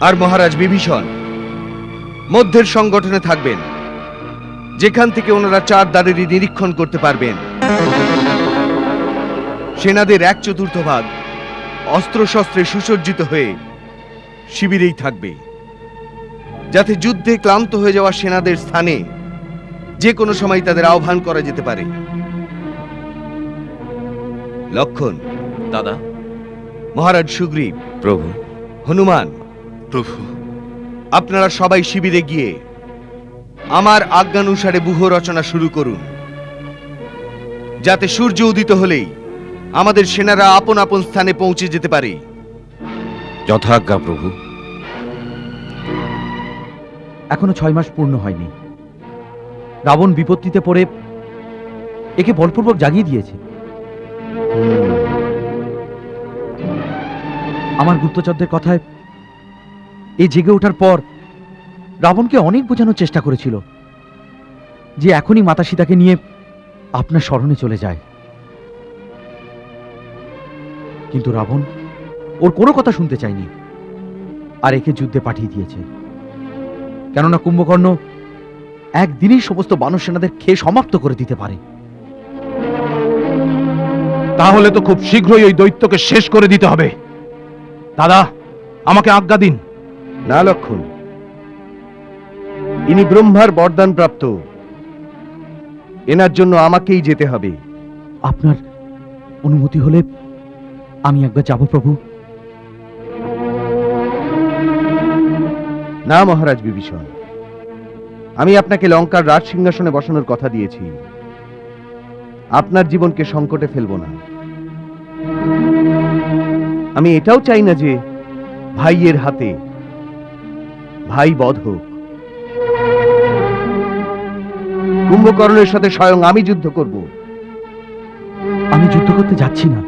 আর মহারাজ বিভীষণ মধ্যের সংগঠনে থাকবেন, যেখান থেকে ওনারা চার দ্বারেরই নিরীক্ষণ করতে পারবেন। সেনাদের 1/4 ভাগ অস্ত্রশস্ত্রে সুসজ্জিত হয়ে শিবিরেই থাকবে, যাতে যুদ্ধে ক্লান্ত হয়ে যাওয়া সেনাদের স্থানে যে কোনো সময় তাদের আহ্বান করা যেতে পারে। লক্ষণ, দাদা। মহারাজ সুগ্রীব, প্রভু। হনুমান, প্রভু। আপনারা সবাই শিবিরে গিয়ে আমার আজ্ঞানুসারে ব্যূহ রচনা শুরু করুন, যাতে সূর্য উদিত হলেই আমাদের সেনারা আপন আপন স্থানে পৌঁছে যেতে পারে। যথাজ্ঞা প্রভু। এখনো 6 মাস পূর্ণ হয়নি। রাবণ বিপত্তিতে পড়ে একে বলপূর্বক জাগিয়ে দিয়েছে। আমার গুপ্তচরদের কথায় এই জেগে ওঠার পর রাবণকে অনেক বোঝানোর চেষ্টা করেছিল যে এখনই মাতা সীতাকে নিয়ে আপনার শরণে চলে যায়। কিন্তু রাবণ ওর কোনো কথা শুনতে চায়নি আর একে যুদ্ধে পাঠিয়ে দিয়েছে। কেননা কুম্ভকর্ণ একদিনেই সমস্ত বানর সেনাদের খেয়ে সমাপ্ত করে দিতে পারে। তাহলে তো খুব শীঘ্রই ওই দৈত্যকে শেষ করে দিতে হবে। দাদা, আমাকে আজ্ঞা দিন। না লক্ষণ, ইনি ব্রহ্মার বরদান প্রাপ্ত, এনার জন্য আমাকেই যেতে হবে। আপনার অনুমতি হলে আমি একবার যাব প্রভু। না মহারাজ বিভীষণ, আমি আপনাকে লঙ্কার রাজ সিংহাসনে বসানোর কথা দিয়েছি। আপনার জীবনকে সংকটে ফেলব না। আমি এটাও চাই না যে ভাইয়ের হাতে ভাই বধ হোক। কুম্ভকর্ণের সাথে স্বয়ং আমি যুদ্ধ করব। আমি যুদ্ধ করতে যাচ্ছি না।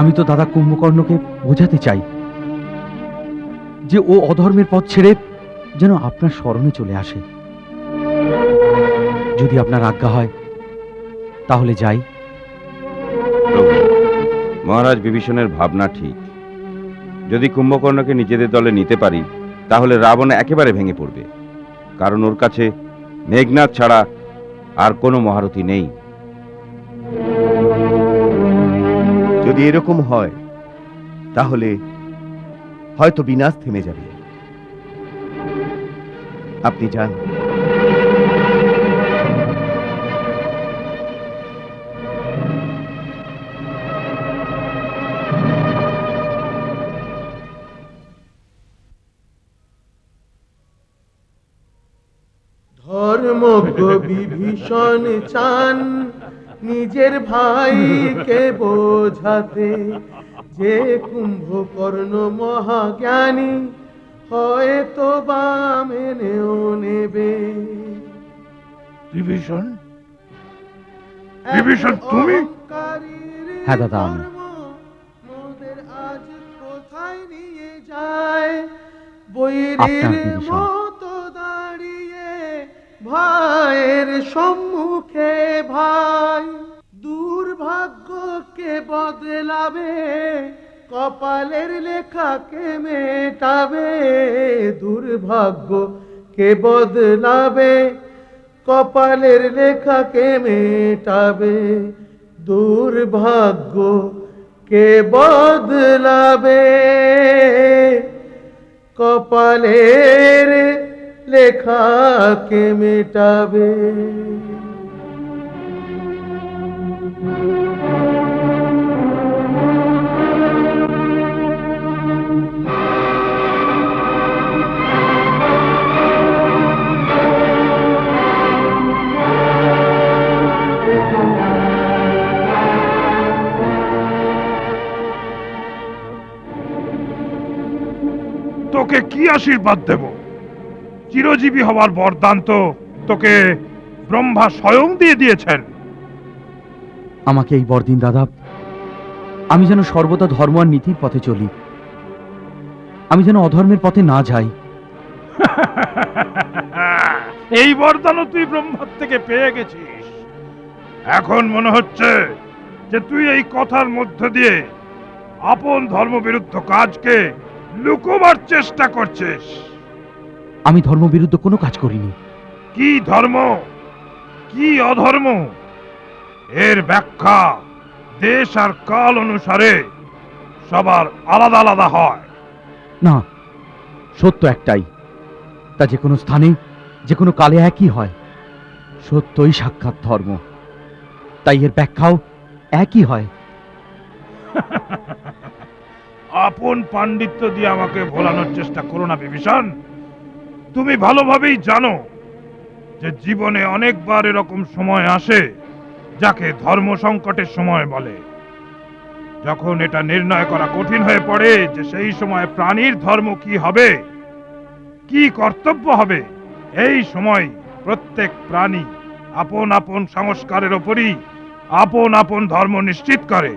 আমি তো দাদা কুম্ভকর্ণকে বোঝাতে চাই যে ও অধর্মের পথ ছেড়ে যেন আপনার শরণে চলে আসে। যদি আপনার আজ্ঞা হয় তাহলে যাই। প্রভু, মহারাজ বিভীষণের ভাবনা ঠিক। যদি কুম্ভকর্ণকে নিজেদের দলে নিতে পারি তাহলে রাবণ একেবারে ভেঙে পড়বে, কারণ ওর কাছে মেঘনাদ ছাড়া আর কোনো মহারথী নেই। যদি এরকম হয় তাহলে হয়তো বিনাশ থেমে যাবে। আপনি যান। ধর্মজ্ঞ বিভীষণ চান নিজের ভাইকে বোঝাতে, যে কুম্ভকর্ণ মহাজ্ঞানী হয়তো বা মেনেও নেবে। বিভীষণ, বিভীষণ তুমি? হ্যাঁ দাদা, আমি। মোদের আজ কোথায় নিয়ে যায়, আপনার বৈরীর বিভীষণ। মতো দাঁড়িয়ে ভাইয়ের সম্মুখে ভাই। দুর্ভাগ্যকে বদলাবে, কপালের লেখাকে মেটাবে। দুর্ভাগ্যকে বদলাবে, কপালের লেখাকে মেটাবে। দুর্ভাগ্যকে বদলাবে, কপালের লেখাকে মেটাবে। তোকে কি আশীর্বাদ দেব? চিরজীবী হবার বরদান তো তোকে ব্রহ্মা স্বয়ং দিয়ে দিয়েছেন। আমাকে এই বরদিন দাদা, আমি যেন সর্বদা ধর্ম আর নীতির পথে চলি, আমি যেন অধর্মের পথে না যাই। এই বরদানও তুই ব্রহ্মার থেকে পেয়ে গেছিস। এখন মনে হচ্ছে যে তুই এই কথার মধ্য দিয়ে আপন ধর্মবিরুদ্ধ কাজকে লুকোবার চেষ্টা করছিস। আমি ধর্মবিরুদ্ধ কোনো কাজ করিনি। কি ধর্ম, কি অধর্ম, এর ব্যাখ্যা দেশ আর কাল অনুসারে সবার আলাদা আলাদা হয়। না, সত্য একটাই, তা যে কোনো স্থানে যে কোনো কালে একই হয়। সত্যই সাক্ষাৎ ধর্ম, তাই এর ব্যাখ্যাও একই হয়। আপন পাণ্ডিত্য দিয়ে আমাকে ভোলানোর চেষ্টা করো না বিভীষণ। তুমি ভালোভাবেই জানো যে জীবনে অনেকবার এরকম সময় আসে যাকে ধর্ম সংকটের সময় বলে। যখন এটা নির্ণয় করা কঠিন হয়ে পড়ে যে সেই সময় প্রাণীর ধর্ম কি হবে, কি কর্তব্য হবে, এই সময় প্রত্যেক প্রাণী আপন আপন সংস্কারের ওপরই আপন আপন ধর্ম নিশ্চিত করে।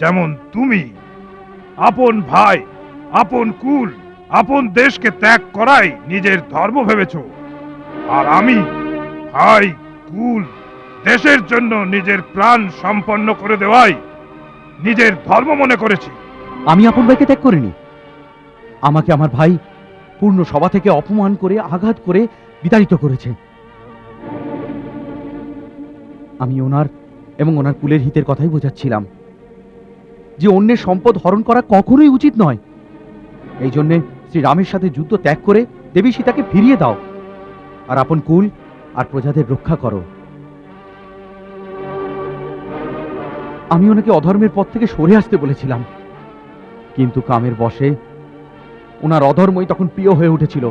যেমন তুমি আপন ভাই, আপন কুল, আপন দেশকে ত্যাগ করাই নিজের ধর্ম ভেবেছ, আর আমি ভাই, কুল, দেশের জন্য নিজের প্রাণ সম্পন্ন করে দেওয়াই নিজের ধর্ম মনে করেছি। আমি আপন ভাইকে ত্যাগ করিনি। আমাকে আমার ভাই পূর্ণ সভা থেকে অপমান করে, আঘাত করে বিতাড়িত করেছে। আমি ওনার এবং ওনার কুলের হিতের কথাই বোঝাচ্ছিলাম, যে অন্যের সম্পদ হরণ করা কখনোই উচিত নয়। এই জন্যে শ্রীরামের সাথে যুদ্ধ ত্যাগ করে দেবী সীতাকে ফিরিয়ে দাও, আর আপন কুল আর প্রজাদের রক্ষা করো। আমি ওনাকে অধর্মের পথ থেকে সরে আসতে বলেছিলাম, কিন্তু কামের বশে ওনার অধর্মই তখন প্রিয় হয়ে উঠেছিল।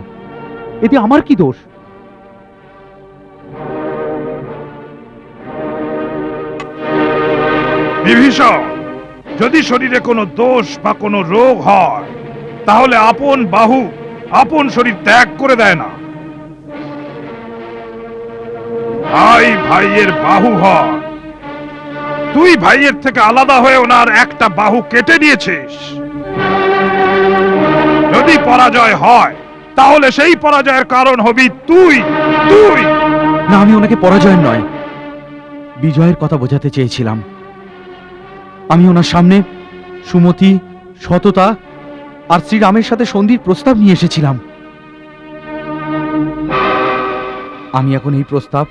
এতে আমার কি দোষ? বিভীষণ, যদি শরীরে কোনো দোষ বা কোনো রোগ হয় তাহলে আপন বাহু আপন শরীর ত্যাগ করে দেয় না। ভাই ভাইয়ের বাহু হয়। তুই ভাইয়ের থেকে আলাদা হয়ে ওনার একটা বাহু কেটে দিয়েছিস। যদি পরাজয় হয় তাহলে সেই পরাজয়ের কারণ হবি তুই। তুই না, আমি ওনাকে পরাজয়ের নয়, বিজয়ের কথা বোঝাতে চেয়েছিলাম। আমি ওনার সামনে সুমতি, সততা আর শ্রীরামের সাথে সন্ধির প্রস্তাব নিয়ে এসেছিলাম। আমি এখন এই প্রস্তাব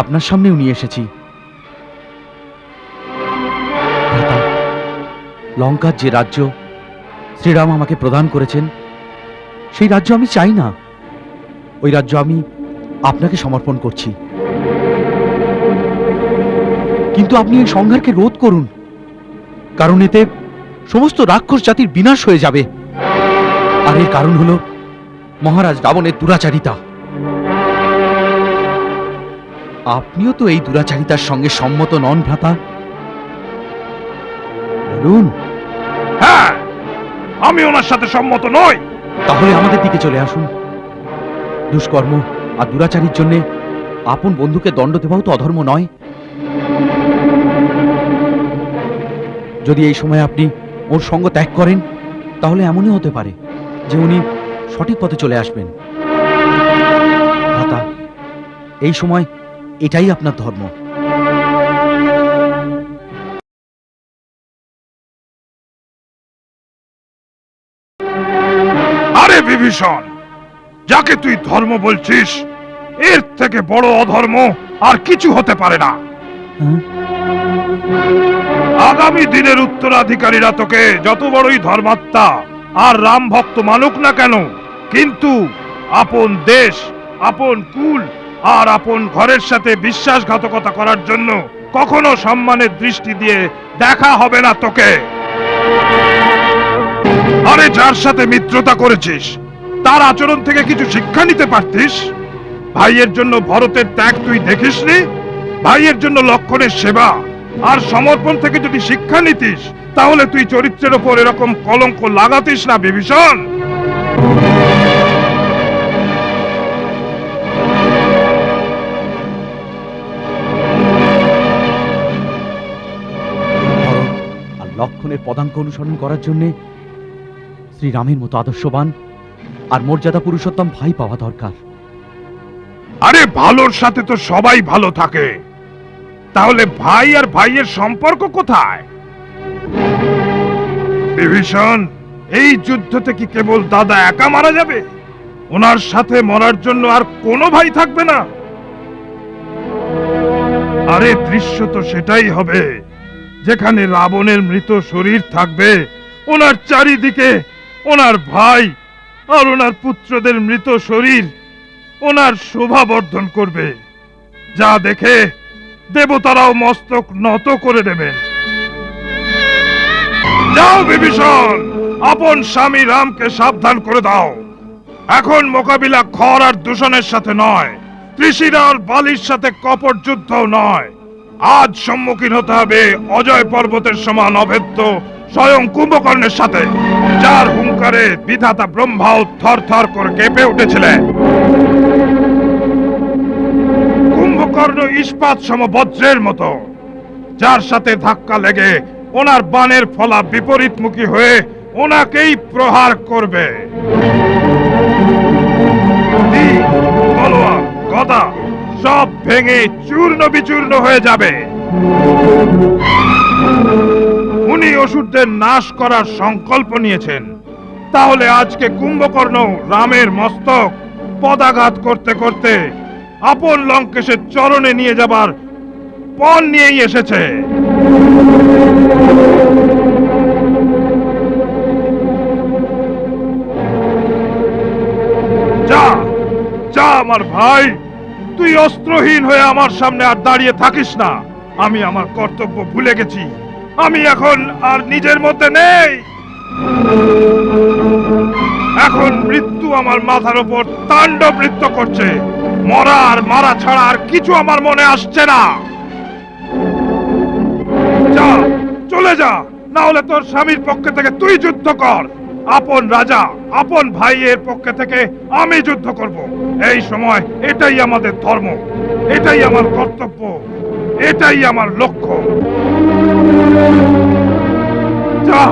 আপনার সামনেও নিয়ে এসেছি। ভ্রাতা, লঙ্কার যে রাজ্য শ্রীরাম আমাকে প্রদান করেছেন, সেই রাজ্য আমি চাই না। ওই রাজ্য আমি আপনাকে সমর্পণ করছি। কিন্তু আপনি এই সংঘারকে রোধ করুন, কারণ এতে সমস্ত রাক্ষস জাতির বিনাশ হয়ে যাবে। আর এর কারণ হলো মহারাজ রাবণের দুরাচারিতা। আপনিও তো এই দুরাচারিতার সঙ্গে সম্মত নন ভ্রাতা? বলুন। হ্যাঁ, আমি ওনার সাথে সম্মত নই। তাহলে আমাদের দিকে চলে আসুন। দুষ্কর্ম আর দুরাচারীর জন্য আপন বন্ধুকে দণ্ড দেওয়াও তো অধর্ম নয়। যদি এই সময় আপনি ওর সঙ্গ ত্যাগ করেন, তাহলে এমনই হতে পারে যে উনি সঠিক পথে চলে আসবেন। ভ্রাতা, এই সময় এটাই আপনার ধর্ম। আরে বিভীষণ, যাকে তুই ধর্ম বলছিস, এর থেকে বড় অধর্ম আর কিছু হতে পারে না। আগামী দিনের উত্তরাধিকারীরা তোকে যত বড়ই ধর্মাত্মা আর রাম ভক্ত মানুক না কেন, কিন্তু আপন দেশ, আপন কুল আর আপন ঘরের সাথে বিশ্বাসঘাতকতা করার জন্য কখনো সম্মানের দৃষ্টি দিয়ে দেখা হবে না তোকে। আরে যার সাথে মিত্রতা করেছিস, তার আচরণ থেকে কিছু শিক্ষা নিতে পারতিস। ভাইয়ের জন্য ভরতের ত্যাগ তুই দেখিসনি? ভাইয়ের জন্য লক্ষণের সেবা আর সমর্পণ থেকে যদি শিক্ষা নিতিস, তাহলে তুই চরিত্রের ওপর এরকম কলঙ্ক লাগাতিস না বিভীষণ। ভরত আর লক্ষণের পদাঙ্ক অনুসরণ করার জন্য শ্রীরামের মতো আদর্শবান আর মর্যাদা পুরুষোত্তম ভাই পাওয়া দরকার। আরে ভালোর সাথে তো সবাই ভালো থাকে, তাহলে ভাই আর ভাইয়ের সম্পর্ক কোথায়? বিভীষণ, এই যুদ্ধতে কি কেবল দাদা একা মারা যাবে? ওনার সাথে মরার জন্য আর কোনো ভাই থাকবে না? আরে দৃশ্য তো সেটাই হবে, যেখানে রাবণের মৃত শরীর থাকবে, ওনার চারিদিকে ওনার ভাই আর ওনার পুত্রদের মৃত শরীর ওনার শোভা বর্ধন করবে, যা দেখে দেবতারাও মস্তক নত করে দেবেন। যাও বিভীষণ, আপন স্বামী রামকে সাবধান করে দাও। এখন মোকাবিলা খর আর দূষণের সাথে নয়, ত্রিশিরা আর বালির সাথে কপট যুদ্ধও নয়। আজ সম্মুখীন হতে হবে অজয় পর্বতের সমান অভেদ্য স্বয়ং কুম্ভকর্ণের সাথে, যার হুঙ্কারে বিধাতা ব্রহ্মাও থর থর করে কেঁপে উঠেছিলেন। কুম্ভকর্ণ ইস্পাত সম বজ্রের মতো, যার সাথে ধাক্কা লেগে ওনার বাণের ফলা বিপরীতমুখী হয়ে ওনাকেই প্রহার করবে। তলোয়ার, গদা সব ভেঙে চূর্ণ বিচূর্ণ হয়ে যাবে। উনি অসুরদের নাশ করার সংকল্প নিয়েছেন, তাহলে আজকে কুম্ভকর্ণ রামের মস্তক পদাঘাত করতে করতে আপন লঙ্কেশের চরণে নিয়ে যাবার পণ নিয়েই এসেছে। যা যা আমার ভাই, তুই অস্ত্রহীন হয়ে আমার সামনে আর দাঁড়িয়ে থাকিস না। আমি আমার কর্তব্য ভুলে গেছি, আমি এখন আর নিজের মধ্যে নেই। এখন মৃত্যু আমার মাথার উপর তাণ্ডব নৃত্য করছে। মরা আর মারা ছাড়া আর কিছু আমার মনে আসছে না। যা, চলে যা, না হলে তোর স্বামীর পক্ষে থেকে তুই যুদ্ধ কর। আপন রাজা, আপন ভাইয়ের পক্ষে থেকে আমি যুদ্ধ করব। এই সময় এটাই আমাদের ধর্ম, এটাই আমার কর্তব্য, এটাই আমার লক্ষ্য। যা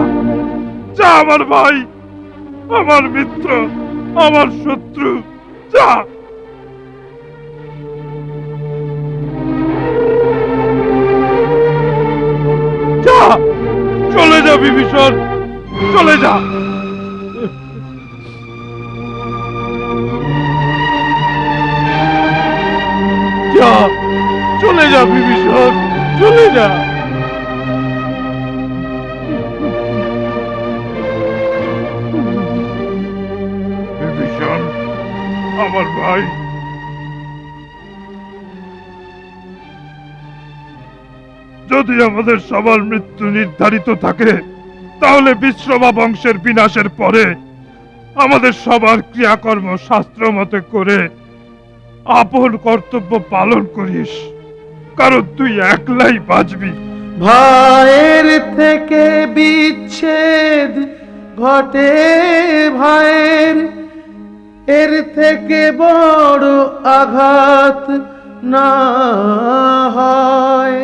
যা আমার ভাই, আমার মিত্র, আমার শত্রু, যা। যা, চলে যা বিভীষণ, চলে যা। যা বিভীষণ, চলে যা। বিভীষণ, আমার ভাই, যদি আমাদের সবার মৃত্যু নির্ধারিত থাকে, তাহলে বিশ্রবা বংশের বিনাশের পরে আমাদের সবার ক্রিয়াকর্ম শাস্ত্র মতে করে আপন কর্তব্য পালন করিস, কারণ তুই একলাই বাঁচবি। ভাইয়ের থেকে বিচ্ছেদ ঘটে ভাইয়ের, এর থেকে বড় আঘাত না হয়।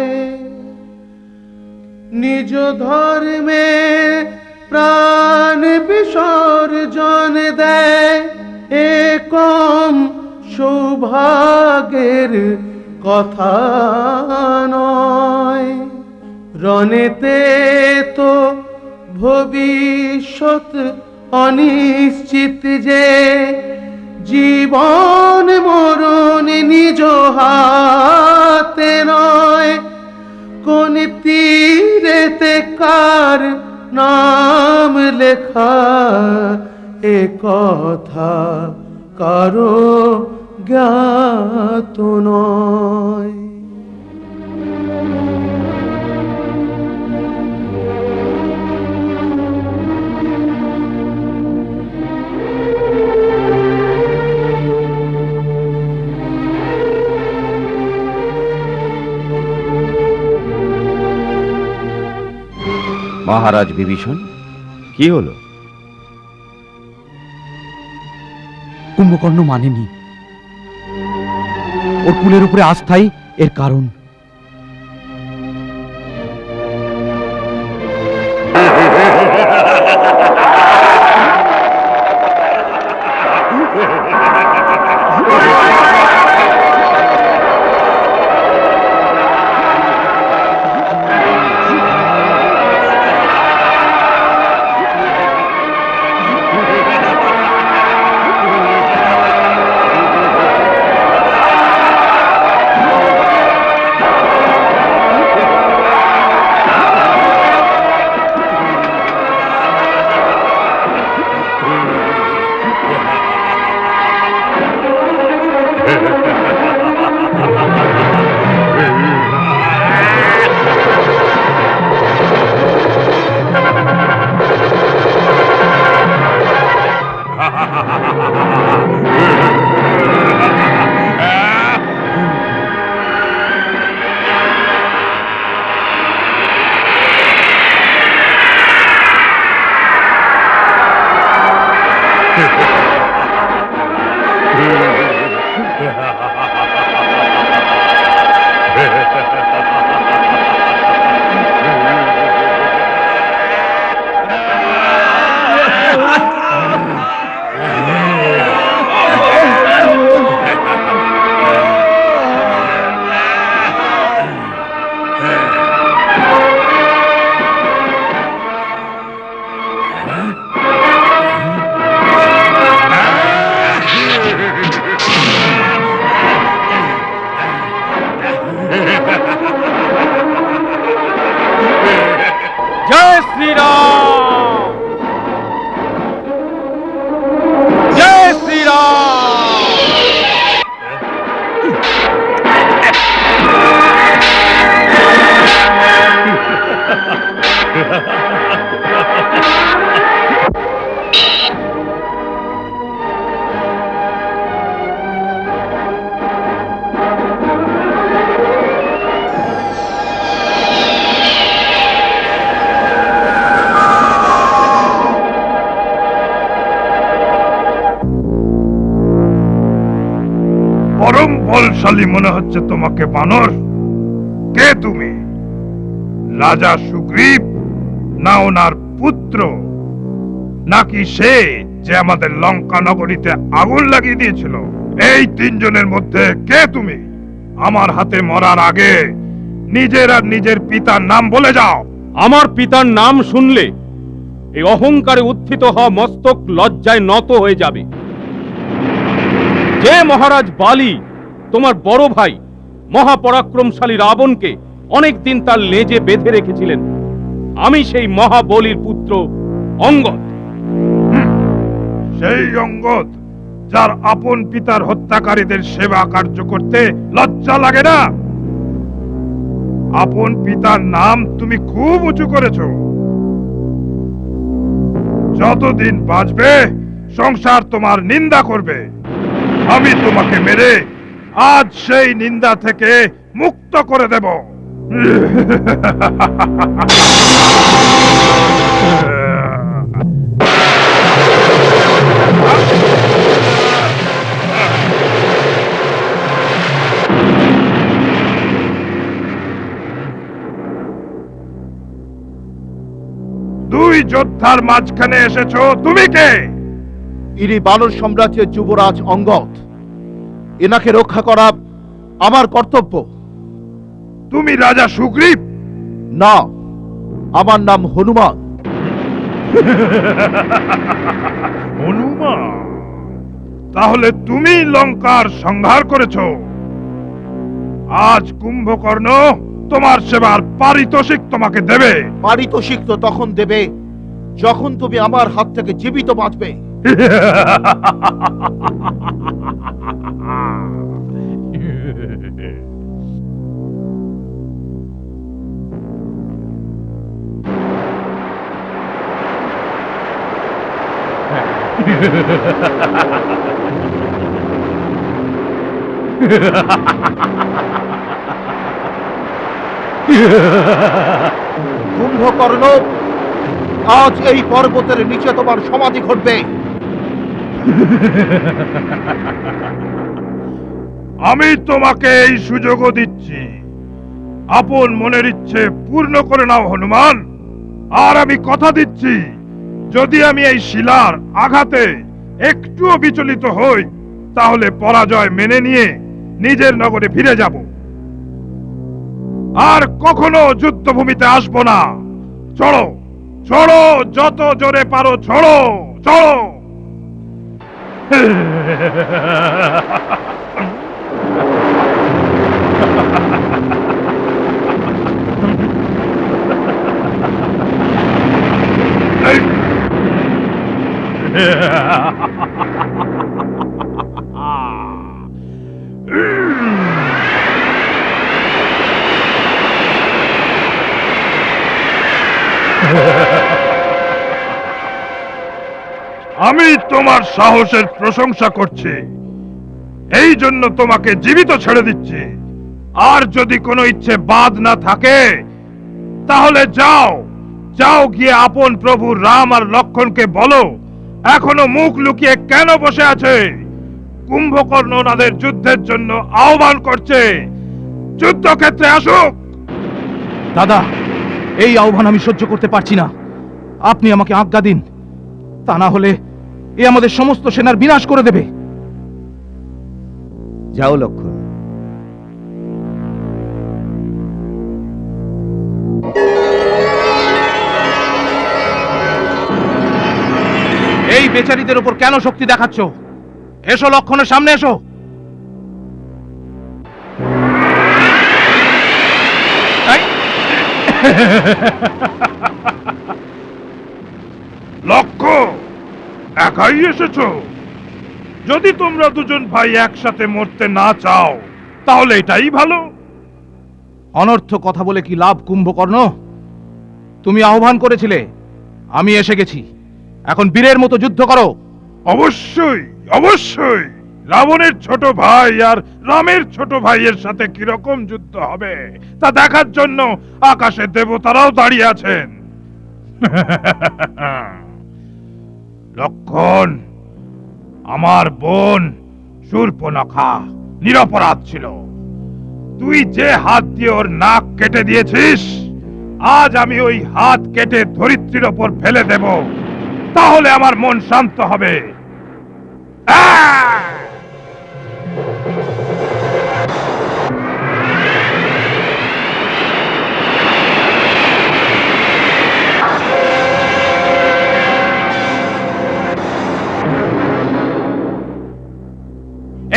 নিজ ধর্মে প্রাণ বিসর্জন দেয়, এ কম সৌভাগ্যের কথা নয়। রণেতে তো ভবিষ্যৎ অনিশ্চিত যে, জীবন মরণ নিজ হাতে নয়। কোন তীরেতে কার নাম লেখা, এ কথা কারো জ্ঞাত নয়। মহারাজ বিভীষণ, কি হলো? কুম্ভকর্ণ মানেনি, ওর কুলের উপরে আস্থাই এর কারণ। जय श्री राम, जय श्री राम। পরম বলশালী মনে হচ্ছে তোমাকে বানর। কে তুমি? রাজা সুগ্রীব, না ওনার পুত্র, নাকি সে যে আমাদের লঙ্কা নগরীতে আগুন লাগিয়ে দিয়েছিল? এই তিনজনের মধ্যে কে তুমি? আমার হাতে মরার আগে নিজের আর নিজের পিতার নাম বলে যাও। আমার পিতার নাম শুনলে এই অহংকারে উত্থিত হওয়া মস্তক লজ্জায় নত হয়ে যাবে। যে মহারাজ বালি তোমার বড় ভাই মহাপরাক্রমশালী রাবণকে অনেকদিন তার লেজে বেঁধে রেখেছিলেন। আমি সেই মহাবলীর পুত্র অঙ্গদ। সেই অঙ্গদ যার আপন পিতার হত্যাকারীদের সেবা কার্য করতে লজ্জা লাগে না? আপন পিতার নাম তুমি খুব উঁচু করেছো। যতদিন বাঁচবে সংসার তোমার নিন্দা করবে। আমি তোমাকে মেরে আজ সেই নিন্দা থেকে মুক্ত করে দেব। দুই যোদ্ধার মাঝখানে এসেছো, তুমি কে? ইনি বানর সাম্রাজ্যের যুবরাজ অঙ্গদ। এনাকে রক্ষা করা আমার কর্তব্য। তুমি রাজা সুগ্রীব? না, আমার নাম হনুমান। হনুমান? তাহলে তুমি লঙ্কার সংহার করেছো। আজ কুম্ভকর্ণ তোমার সেবার পারিতোষিক তোমাকে দেবে। পারিতোষিক তো তখন দেবে যখন তুমি আমার হাত থেকে জীবিত বাঁচবে। কুম্ভকর্ণ, আজ এই পর্বতের নিচে তোমার সমাধি ঘটবে। আমি তোমাকে এই সুযোগও দিচ্ছি। আপন মনের ইচ্ছে পূর্ণ করে নাও হনুমান। আর আমি কথা দিচ্ছি, যদি আমি এই শিলার আঘাতে একটুও বিচলিত হই, তাহলে পরাজয় মেনে নিয়ে নিজের নগরে ফিরে যাব। আর কখনো যুদ্ধভূমিতে আসবো না। চলো চলো, যত জোরে পারো চলো চলো। আমি তোমার সাহসের প্রশংসা করছি, এই জন্য তোমাকে জীবিত ছেড়ে দিচ্ছি। আর যদি কোনো ইচ্ছে বাদ না থাকে, তাহলে যাও যাও গিয়ে আপন প্রভু রাম আর লক্ষণকে বলো এখনো মুখ লুকিয়ে কেন বসে আছে। কুম্ভকর্ণ ওনাদের যুদ্ধের জন্য আহ্বান করছে, যুদ্ধক্ষেত্রে আসুক। দাদা, এই আহ্বান আমি সহ্য করতে পারছি না। আপনি আমাকে আজ্ঞা দিন, তা না হলে এ আমাদের সমস্ত সেনার বিনাশ করে দেবে। যাও লক্ষণ। এই বেচারীদের উপর কেন শক্তি দেখাচ্ছ? এসো লক্ষণের সামনে এসো। লক্ষ্য, একাই এসেছো? যদি তোমরা দুজন ভাই একসাথে মরতে না চাও, তাহলে এটাই ভালো। অনর্থ কথা বলে কি লাভ কুম্ভকর্ণ? তুমি আহ্বান করেছিলে, আমি এসে গেছি। এখন বীরের মতো যুদ্ধ করো। অবশ্যই অবশ্যই। রাবণের ছোট ভাই আর রামের ছোট ভাইয়ের সাথে কিরকম যুদ্ধ হবে তা দেখার জন্য আকাশে দেবতারাও দাঁড়িয়ে আছেন। লক্ষণ, আমার বোন শূর্পণখা নিরপরাধ ছিল। তুই যে হাত দিয়ে ওর নাক কেটে দিয়েছিস, আজ আমি ওই হাত কেটে ধরিত্রীর ওপর ফেলে দেব, তাহলে আমার মন শান্ত হবে।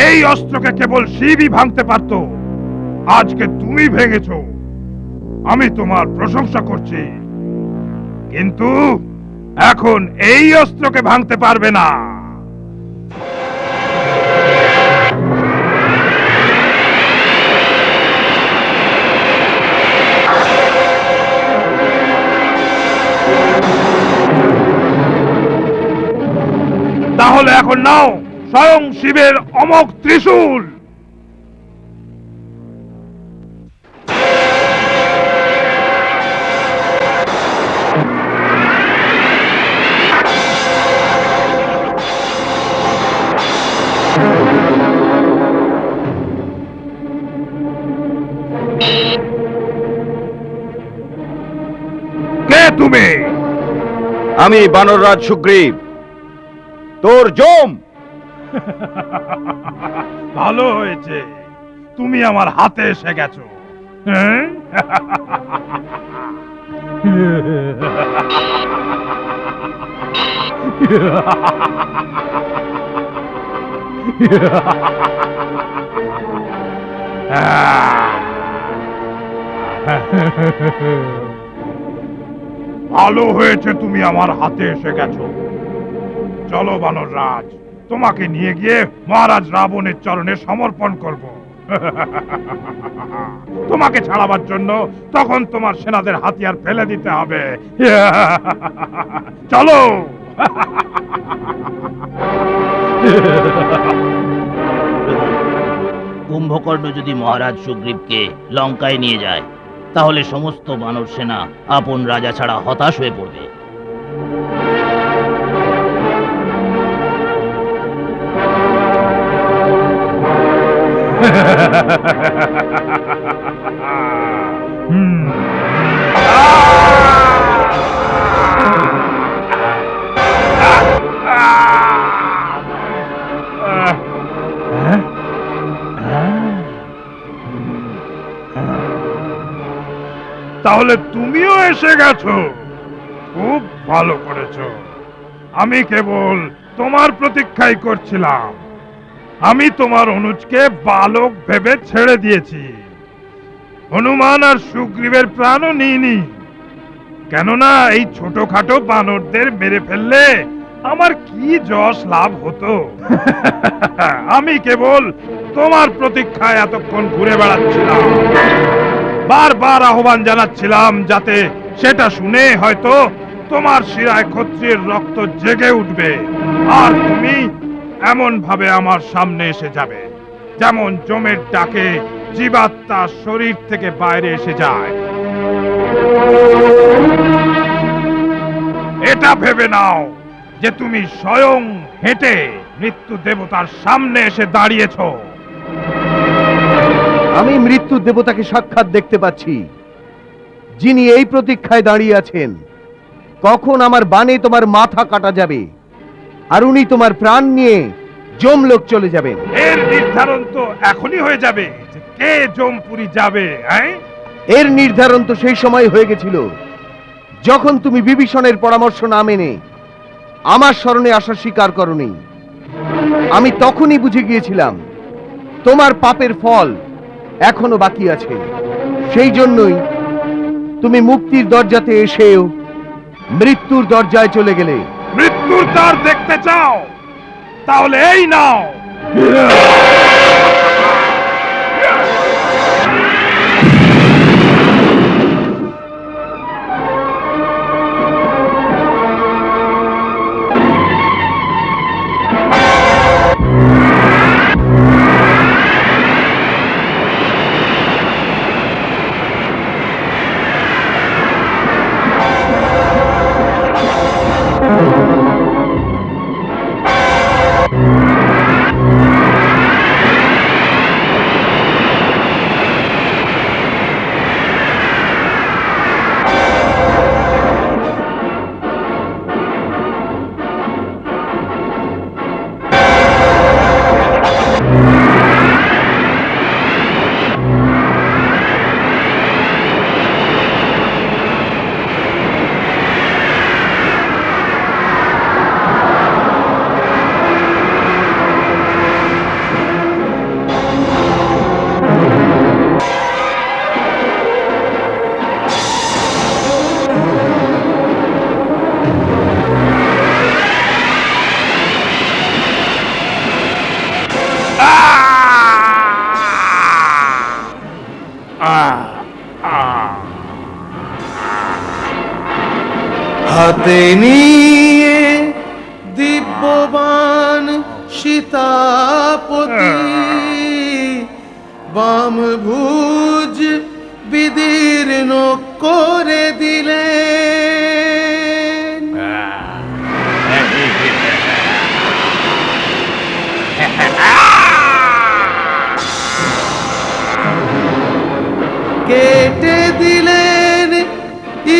এই অস্ত্রকে কেবল শিবই ভাঙতে পারত। আজকে তুমি ভেঙেছো, আমি তোমার প্রশংসা করছি, কিন্তু এখন এই অস্ত্রকে ভাঙতে পারবে না। তাহলে এখন নাও স্বয়ং শিবের অমোঘ ত্রিশূল। কে তুমি? আমি বানররাজ সুগ্রীব, তোর জম। ভালো হয়েছে, তুমি আমার হাতে এসে গেছো। হ্যাঁ? ভালো হয়েছে তুমি আমার হাতে এসে গেছো। চলো বানররাজ, তোমাকে নিয়ে গিয়ে মহারাজ রাবণের চরণে সমর্পণ করব। তোমাকে ছাড়াবার জন্য তখন তোমার সেনাদের হাতিয়ার ফেলে দিতে হবে। চলো। কুম্ভকর্ণ যদি মহারাজ সুগ্রীবকে লঙ্কায় নিয়ে যায়, তাহলে সমস্ত বানর সেনা আপন রাজা ছাড়া হতাশ হয়ে পড়বে। তাহলে তুমিও এসে গেছো, খুব ভালো করেছো। আমি কেবল তোমার প্রতীক্ষাই করছিলাম। আমি তোমার অনুজকে বালক ভেবে ছেড়ে দিয়েছি। হনুমান আর সুগ্রীবের প্রাণও নিইনি, কেননা এই ছোটখাটো বানরদের মেরে ফেললে আমার কি যশ লাভ হতো। আমি কেবল তোমার প্রতীক্ষায় এতক্ষণ ঘুরে বেড়াচ্ছিলাম, বারবার আহ্বান জানাচ্ছিলাম, যাতে সেটা শুনে হয়তো তোমার শিরায় ক্ষত্রিয়ের রক্ত জেগে উঠবে, আর তুমি এমন ভাবে আমার সামনে এসে যাবে যেমন যমের ডাকে জীবাত্মা শরীর থেকে বাইরে এসে যায়। এটা ভেবে নাও যে তুমি স্বয়ং হেঁটে মৃত্যু দেবতার সামনে এসে দাঁড়িয়েছো। আমি মৃত্যু দেবতাকে সাক্ষাৎ দেখতে পাচ্ছি, যিনি এই প্রতীক্ষায় দাঁড়িয়ে আছেন কখন আমার বাণে তোমার মাথা কাটা যাবে, আর উনি তোমার প্রাণ নিয়ে যমলোক চলে যাবেন। এর নির্ধারণ তো এখনই হয়ে যাবে যে কে যমপুরী যাবে। এর নির্ধারণ তো সেই সময় হয়ে গেছিল যখন তুমি বিভীষণের পরামর্শ না মেনে আমার শরণে আসা স্বীকার করনি। আমি তখনই বুঝে গিয়েছিলাম তোমার পাপের ফল এখনো বাকি আছে। সেই জন্যই তুমি মুক্তির দরজাতে এসেও মৃত্যুর দরজায় চলে গেলে। মৃত্যুর দ্বার দেখতে চাও? তাহলে এই নাও। হাতে নিয়ে দিব্যবান সীতাপতি বাম ভুজ বিদীর্ণ করে দিলেন। কেটে দিলেন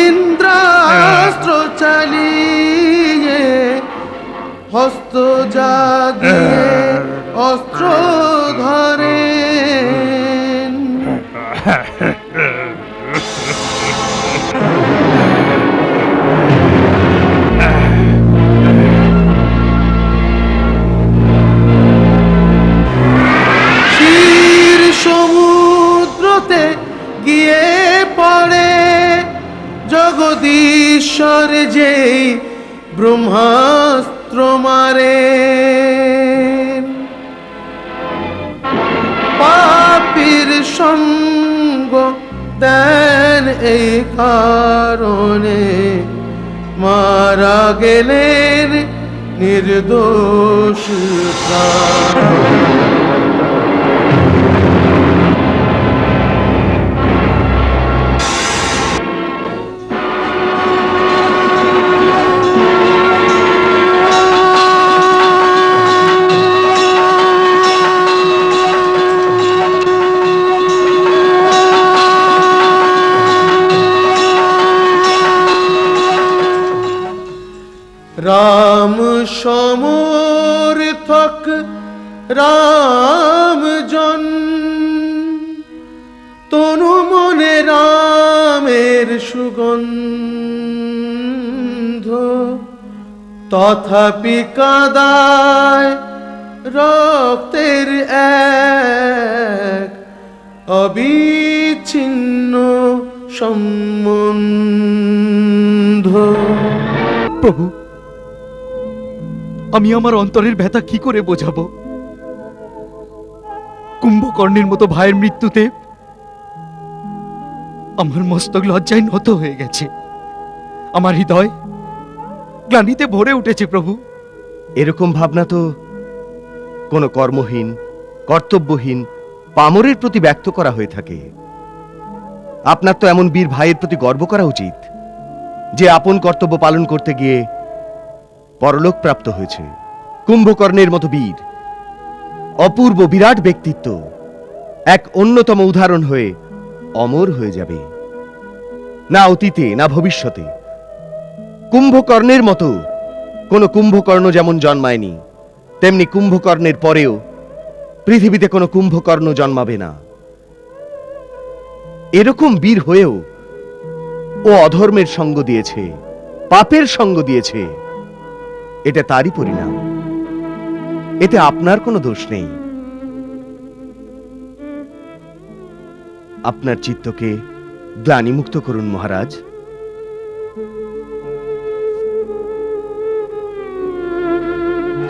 ইন্দ্রাস্ত্র চালিয়ে হস্ত যা দিয়ে অস্ত্র ধরেন। ক্ষীর সমুদ্রতে গিয়ে পড়ে জগদীশ্বর যেই ব্রহ্মাস্ত্র মারে। পাপীর সঙ্গ দেন এই কারণে মারা গেলেন নির্দোষ প্রাণ। রাম সমর্থক রামজন তনু মনে রামের সুগন্ধ, তথাপি কাদায় রক্তের এক অবিচ্ছিন্ন সম্বন্ধ। প্রভু, আমি আমার অন্তরের ব্যথা কি করে বোঝাবো? কুম্ভকর্ণের মতো ভাইয়ের মৃত্যুতে আমার মস্তক লজ্জায় নত হয়ে গেছে। আমার হৃদয় গ্লানিতে ভরে উঠেছে প্রভু। এরকম ভাবনা তো কোনো কর্মহীন, কর্তব্যহীন পামরের প্রতি ব্যক্ত করা হয়ে থাকে। আপনার তো এমন বীর ভাইয়ের প্রতি গর্ব করা উচিত, যে আপন কর্তব্য পালন করতে গিয়ে পরলোক প্রাপ্ত হয়েছে। কুম্ভকর্ণের মতো বীর, অপূর্ব বিরাট ব্যক্তিত্ব এক অন্যতম উদাহরণ হয়ে অমর হয়ে যাবে, না অতীতে না ভবিষ্যতে। কুম্ভকর্ণের মতো কোনো কুম্ভকর্ণ যেমন জন্মায়নি, তেমনি কুম্ভকর্ণের পরেও পৃথিবীতে কোনো কুম্ভকর্ণ জন্মাবে না। এরকম বীর হয়েও ও অধর্মের সঙ্গ দিয়েছে, পাপের সঙ্গ দিয়েছে। এটা তারই পরিণাম, এতে আপনার কোনো দোষ নেই। আপনার চিত্তকে গ্লানিমুক্ত করুন মহারাজ।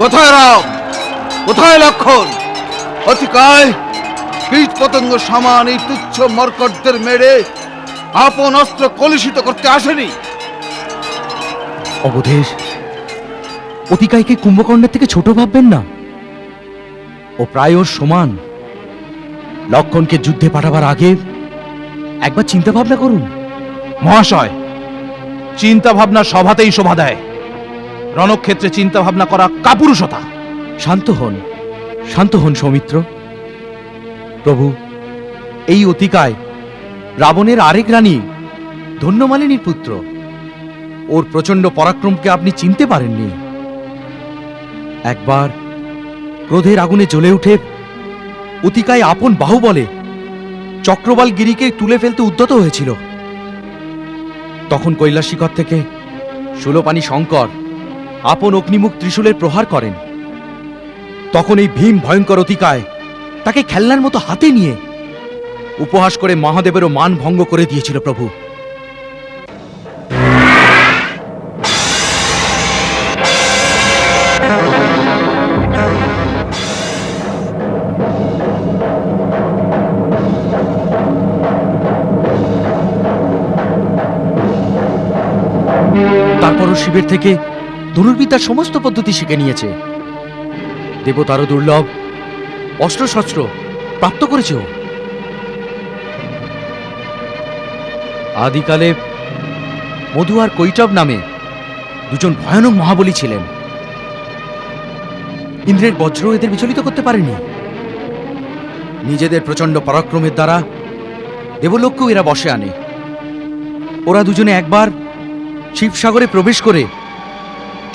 কোথায় রাম, কোথায় লক্ষণ? অতিকায় কীট পতঙ্গ সমান এই তুচ্ছ মর্কটদের মেরে আপন অস্ত্র কলুষিত করতে আসেনি। অবধেশ, অতিকায়কে কুম্ভকর্ণের থেকে ছোট ভাববেন না। ও প্রায় ওর সমান। লক্ষণকে যুদ্ধে পাঠাবার আগে একবার চিন্তা ভাবনা করুন। মহাশয়, চিন্তা ভাবনা সভাতেই শোভা দেয়। রণক্ষেত্রে চিন্তা ভাবনা করা কাপুরুষতা। শান্ত হন সৌমিত্র। প্রভু, এই অতিকায় রাবণের আরেক রানী ধন্যমালিনীর পুত্র। ওর প্রচন্ড পরাক্রমকে আপনি চিনতে পারেননি। একবার ক্রোধের আগুনে জ্বলে উঠে অতিকায় আপন বাহুবলে চক্রবাল গিরিকে তুলে ফেলতে উদ্যত হয়েছিল। তখন কৈলাসিকর থেকে শূলপাণি শঙ্কর আপন অগ্নিমুখ ত্রিশূলের প্রহার করেন। তখন এই ভীম ভয়ঙ্কর অতিকায় তাকে খেলনার মতো হাতে নিয়ে উপহাস করে মহাদেবেরও মান ভঙ্গ করে দিয়েছিল প্রভু। শঙ্কর ও শিবের থেকে ধনুর্বিদ্যার সমস্ত পদ্ধতি শিখে নিয়েছে। দেবতারও দুর্লভ অস্ত্রশস্ত্র প্রাপ্ত করেছে ও। আদিকালে মধু আর কৈটব নামে দুজন ভয়ানক মহাবলী ছিলেন। ইন্দ্রের বজ্র এদের বিচলিত করতে পারেনি। নিজেদের প্রচন্ড পরাক্রমের দ্বারা দেবলোককেও এরা বশে আনে। ওরা দুজনে একবার শিবসাগরে প্রবেশ করে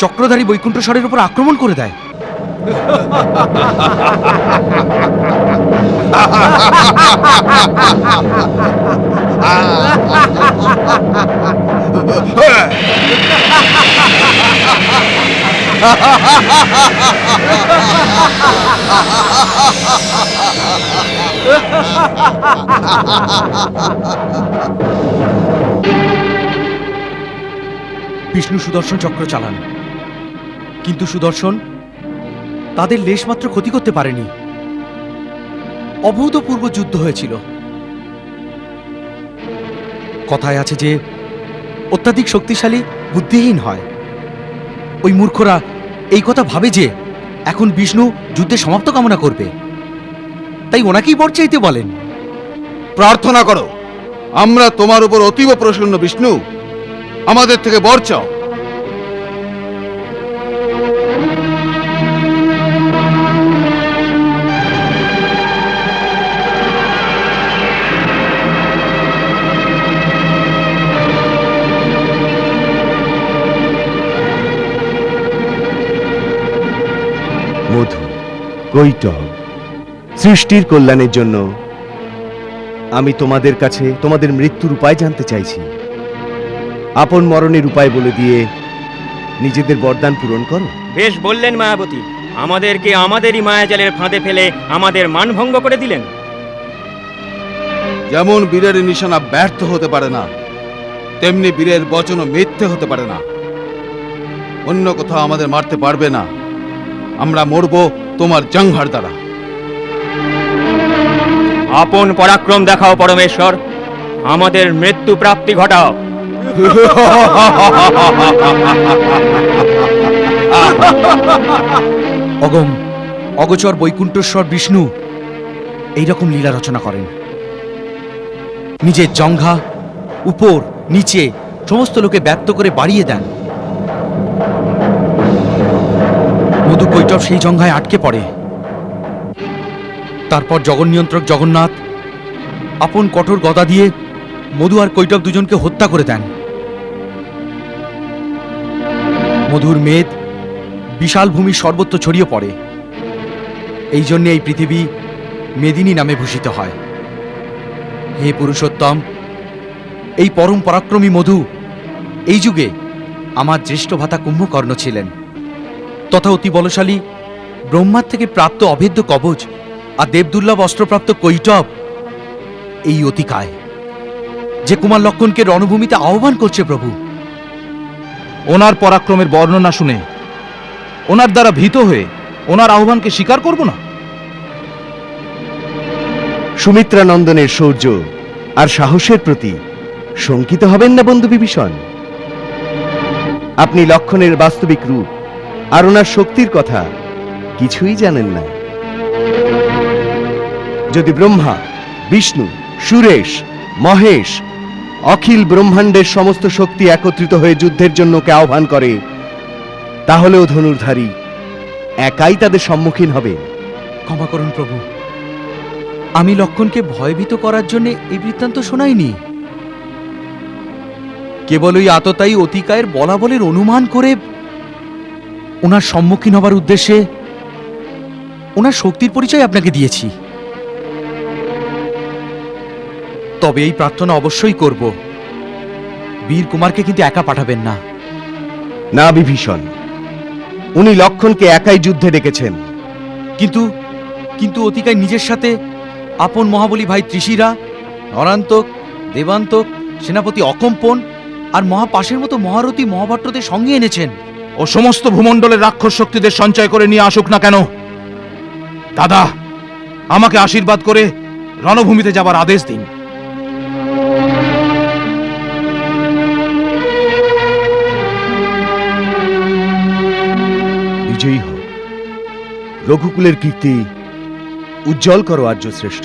চক্রধারী বৈকুণ্ঠস্বরের উপর আক্রমণ করে দেয়। বিষ্ণু সুদর্শন চক্র চালান, কিন্তু সুদর্শন তাদের লেশমাত্র ক্ষতি করতে পারেনি। অভূতপূর্ব যুদ্ধ হয়েছিল। কথায় আছে যে অত্যাধিক শক্তিশালী বুদ্ধিহীন হয়। ওই মূর্খরা এই কথা ভাবে যে এখন বিষ্ণু যুদ্ধে সমাপ্ত কামনা করবে, তাই ওনাকেই বর চাইতে বলেন। প্রার্থনা করো, আমরা তোমার উপর অতীব প্রসন্ন বিষ্ণু, আমাদের থেকে বর চাও। মধু, কৈটব, সৃষ্টির কল্যাণের জন্য আমি তোমাদের কাছে তোমাদের মৃত্যুর উপায় জানতে চাইছি। আপন মরণের উপায় বলে দিয়ে নিজেদের বরদান পূরণ করো। বেশ বললেন মায়াবতী, আমাদেরকে আমাদেরই মায়াজালের ফাঁদে ফেলে আমাদের মানভঙ্গ করে দিলেন। যেমন বীরের নিশানা ব্যর্থ হতে পারে না, তেমনি বীরের বচনও মিথ্যে হতে পারে না। অন্য কোথাও আমাদের মারতে পারবে না, আমরা মরব তোমার জাঙ্ঘার দ্বারা। আপন পরাক্রম দেখাও পরমেশ্বর, আমাদের মৃত্যু প্রাপ্তি ঘটাও। অগম অগোচর বৈকুণ্ঠেশ্বর বিষ্ণু এইরকম লীলা রচনা করেন। নিজের জঙ্ঘা উপর নিচে সমস্ত লোকে ব্যক্ত করে বাড়িয়ে দেন। মধু কৈটব সেই জঙ্ঘায় আটকে পড়ে। তারপর জগন্নিয়ন্ত্রক জগন্নাথ আপন কঠোর গদা দিয়ে মধু আর কৈটব দুজনকে হত্যা করে দেন। মধুর মেদ বিশাল ভূমির সর্বত্র ছড়িয়ে পড়ে। এই জন্য এই পৃথিবী মেদিনী নামে ভূষিত হয়। হে পুরুষোত্তম, এই পরম পরাক্রমী মধু এই যুগে আমার জ্যেষ্ঠ ভ্রাতা কুম্ভকর্ণ ছিলেন, তথা অতি বলশালী ব্রহ্মার থেকে প্রাপ্ত অভেদ্য কবচ আর দেবদুর্লভ অস্ত্রপ্রাপ্ত কৈটব এই অতিকায়, যে কুমার লক্ষণকে রণভূমিতে আহ্বান করছে। প্রভু, ওনার পরাক্রমের বর্ণনা শুনে ওনার দ্বারা ভীত হয়ে ওনার আহ্বানকে স্বীকার করব না। সুমিত্রা নন্দনের শৌর্য আর সাহসের প্রতি শঙ্কিত হবেন না বন্ধু বিভীষণ। আপনি লক্ষণের বাস্তবিক রূপ আর ওনার শক্তির কথা কিছুই জানেন না। যদি ব্রহ্মা, বিষ্ণু, সুরেশ, মহেশ, অখিল ব্রহ্মাণ্ডের সমস্ত শক্তি একত্রিত হয়ে যুদ্ধের জন্য ওকে আহ্বান করে, তাহলেও ধনুর্ধারী একাই তাদের সম্মুখীন হবে। ক্ষমা করুন প্রভু, আমি লক্ষণকে ভয়ভীত করার জন্য এই বৃত্তান্ত শোনাইনি। কেবল ওই আততায়ী অতিকায়ের বলাবলের অনুমান করে ওনার সম্মুখীন হবার উদ্দেশ্যে ওনার শক্তির পরিচয় আপনাকে দিয়েছি। তবে এই প্রার্থনা অবশ্যই করব, বীর কুমারকে কিন্তু একা পাঠাবেন না। না বিভীষণ, উনি লক্ষণকে একাই যুদ্ধে ডেকেছেন। কিন্তু কিন্তু অতিকায় নিজের সাথে আপন মহাবলী ভাই ত্রিশিরা, নরান্তক, দেবান্তক, সেনাপতি অকম্পন আর মহাপাশের মতো মহারথী মহাভট্টদের সঙ্গে এনেছেন। ও সমস্ত ভূমণ্ডলের রাক্ষস শক্তিদের সঞ্চয় করে নিয়ে আসুক না কেন, দাদা আমাকে আশীর্বাদ করে রণভূমিতে যাবার আদেশ দিন। বিজয়ী হও। রঘুকুলের কীর্তি উজ্জ্বল করো আর্য শ্রেষ্ঠ।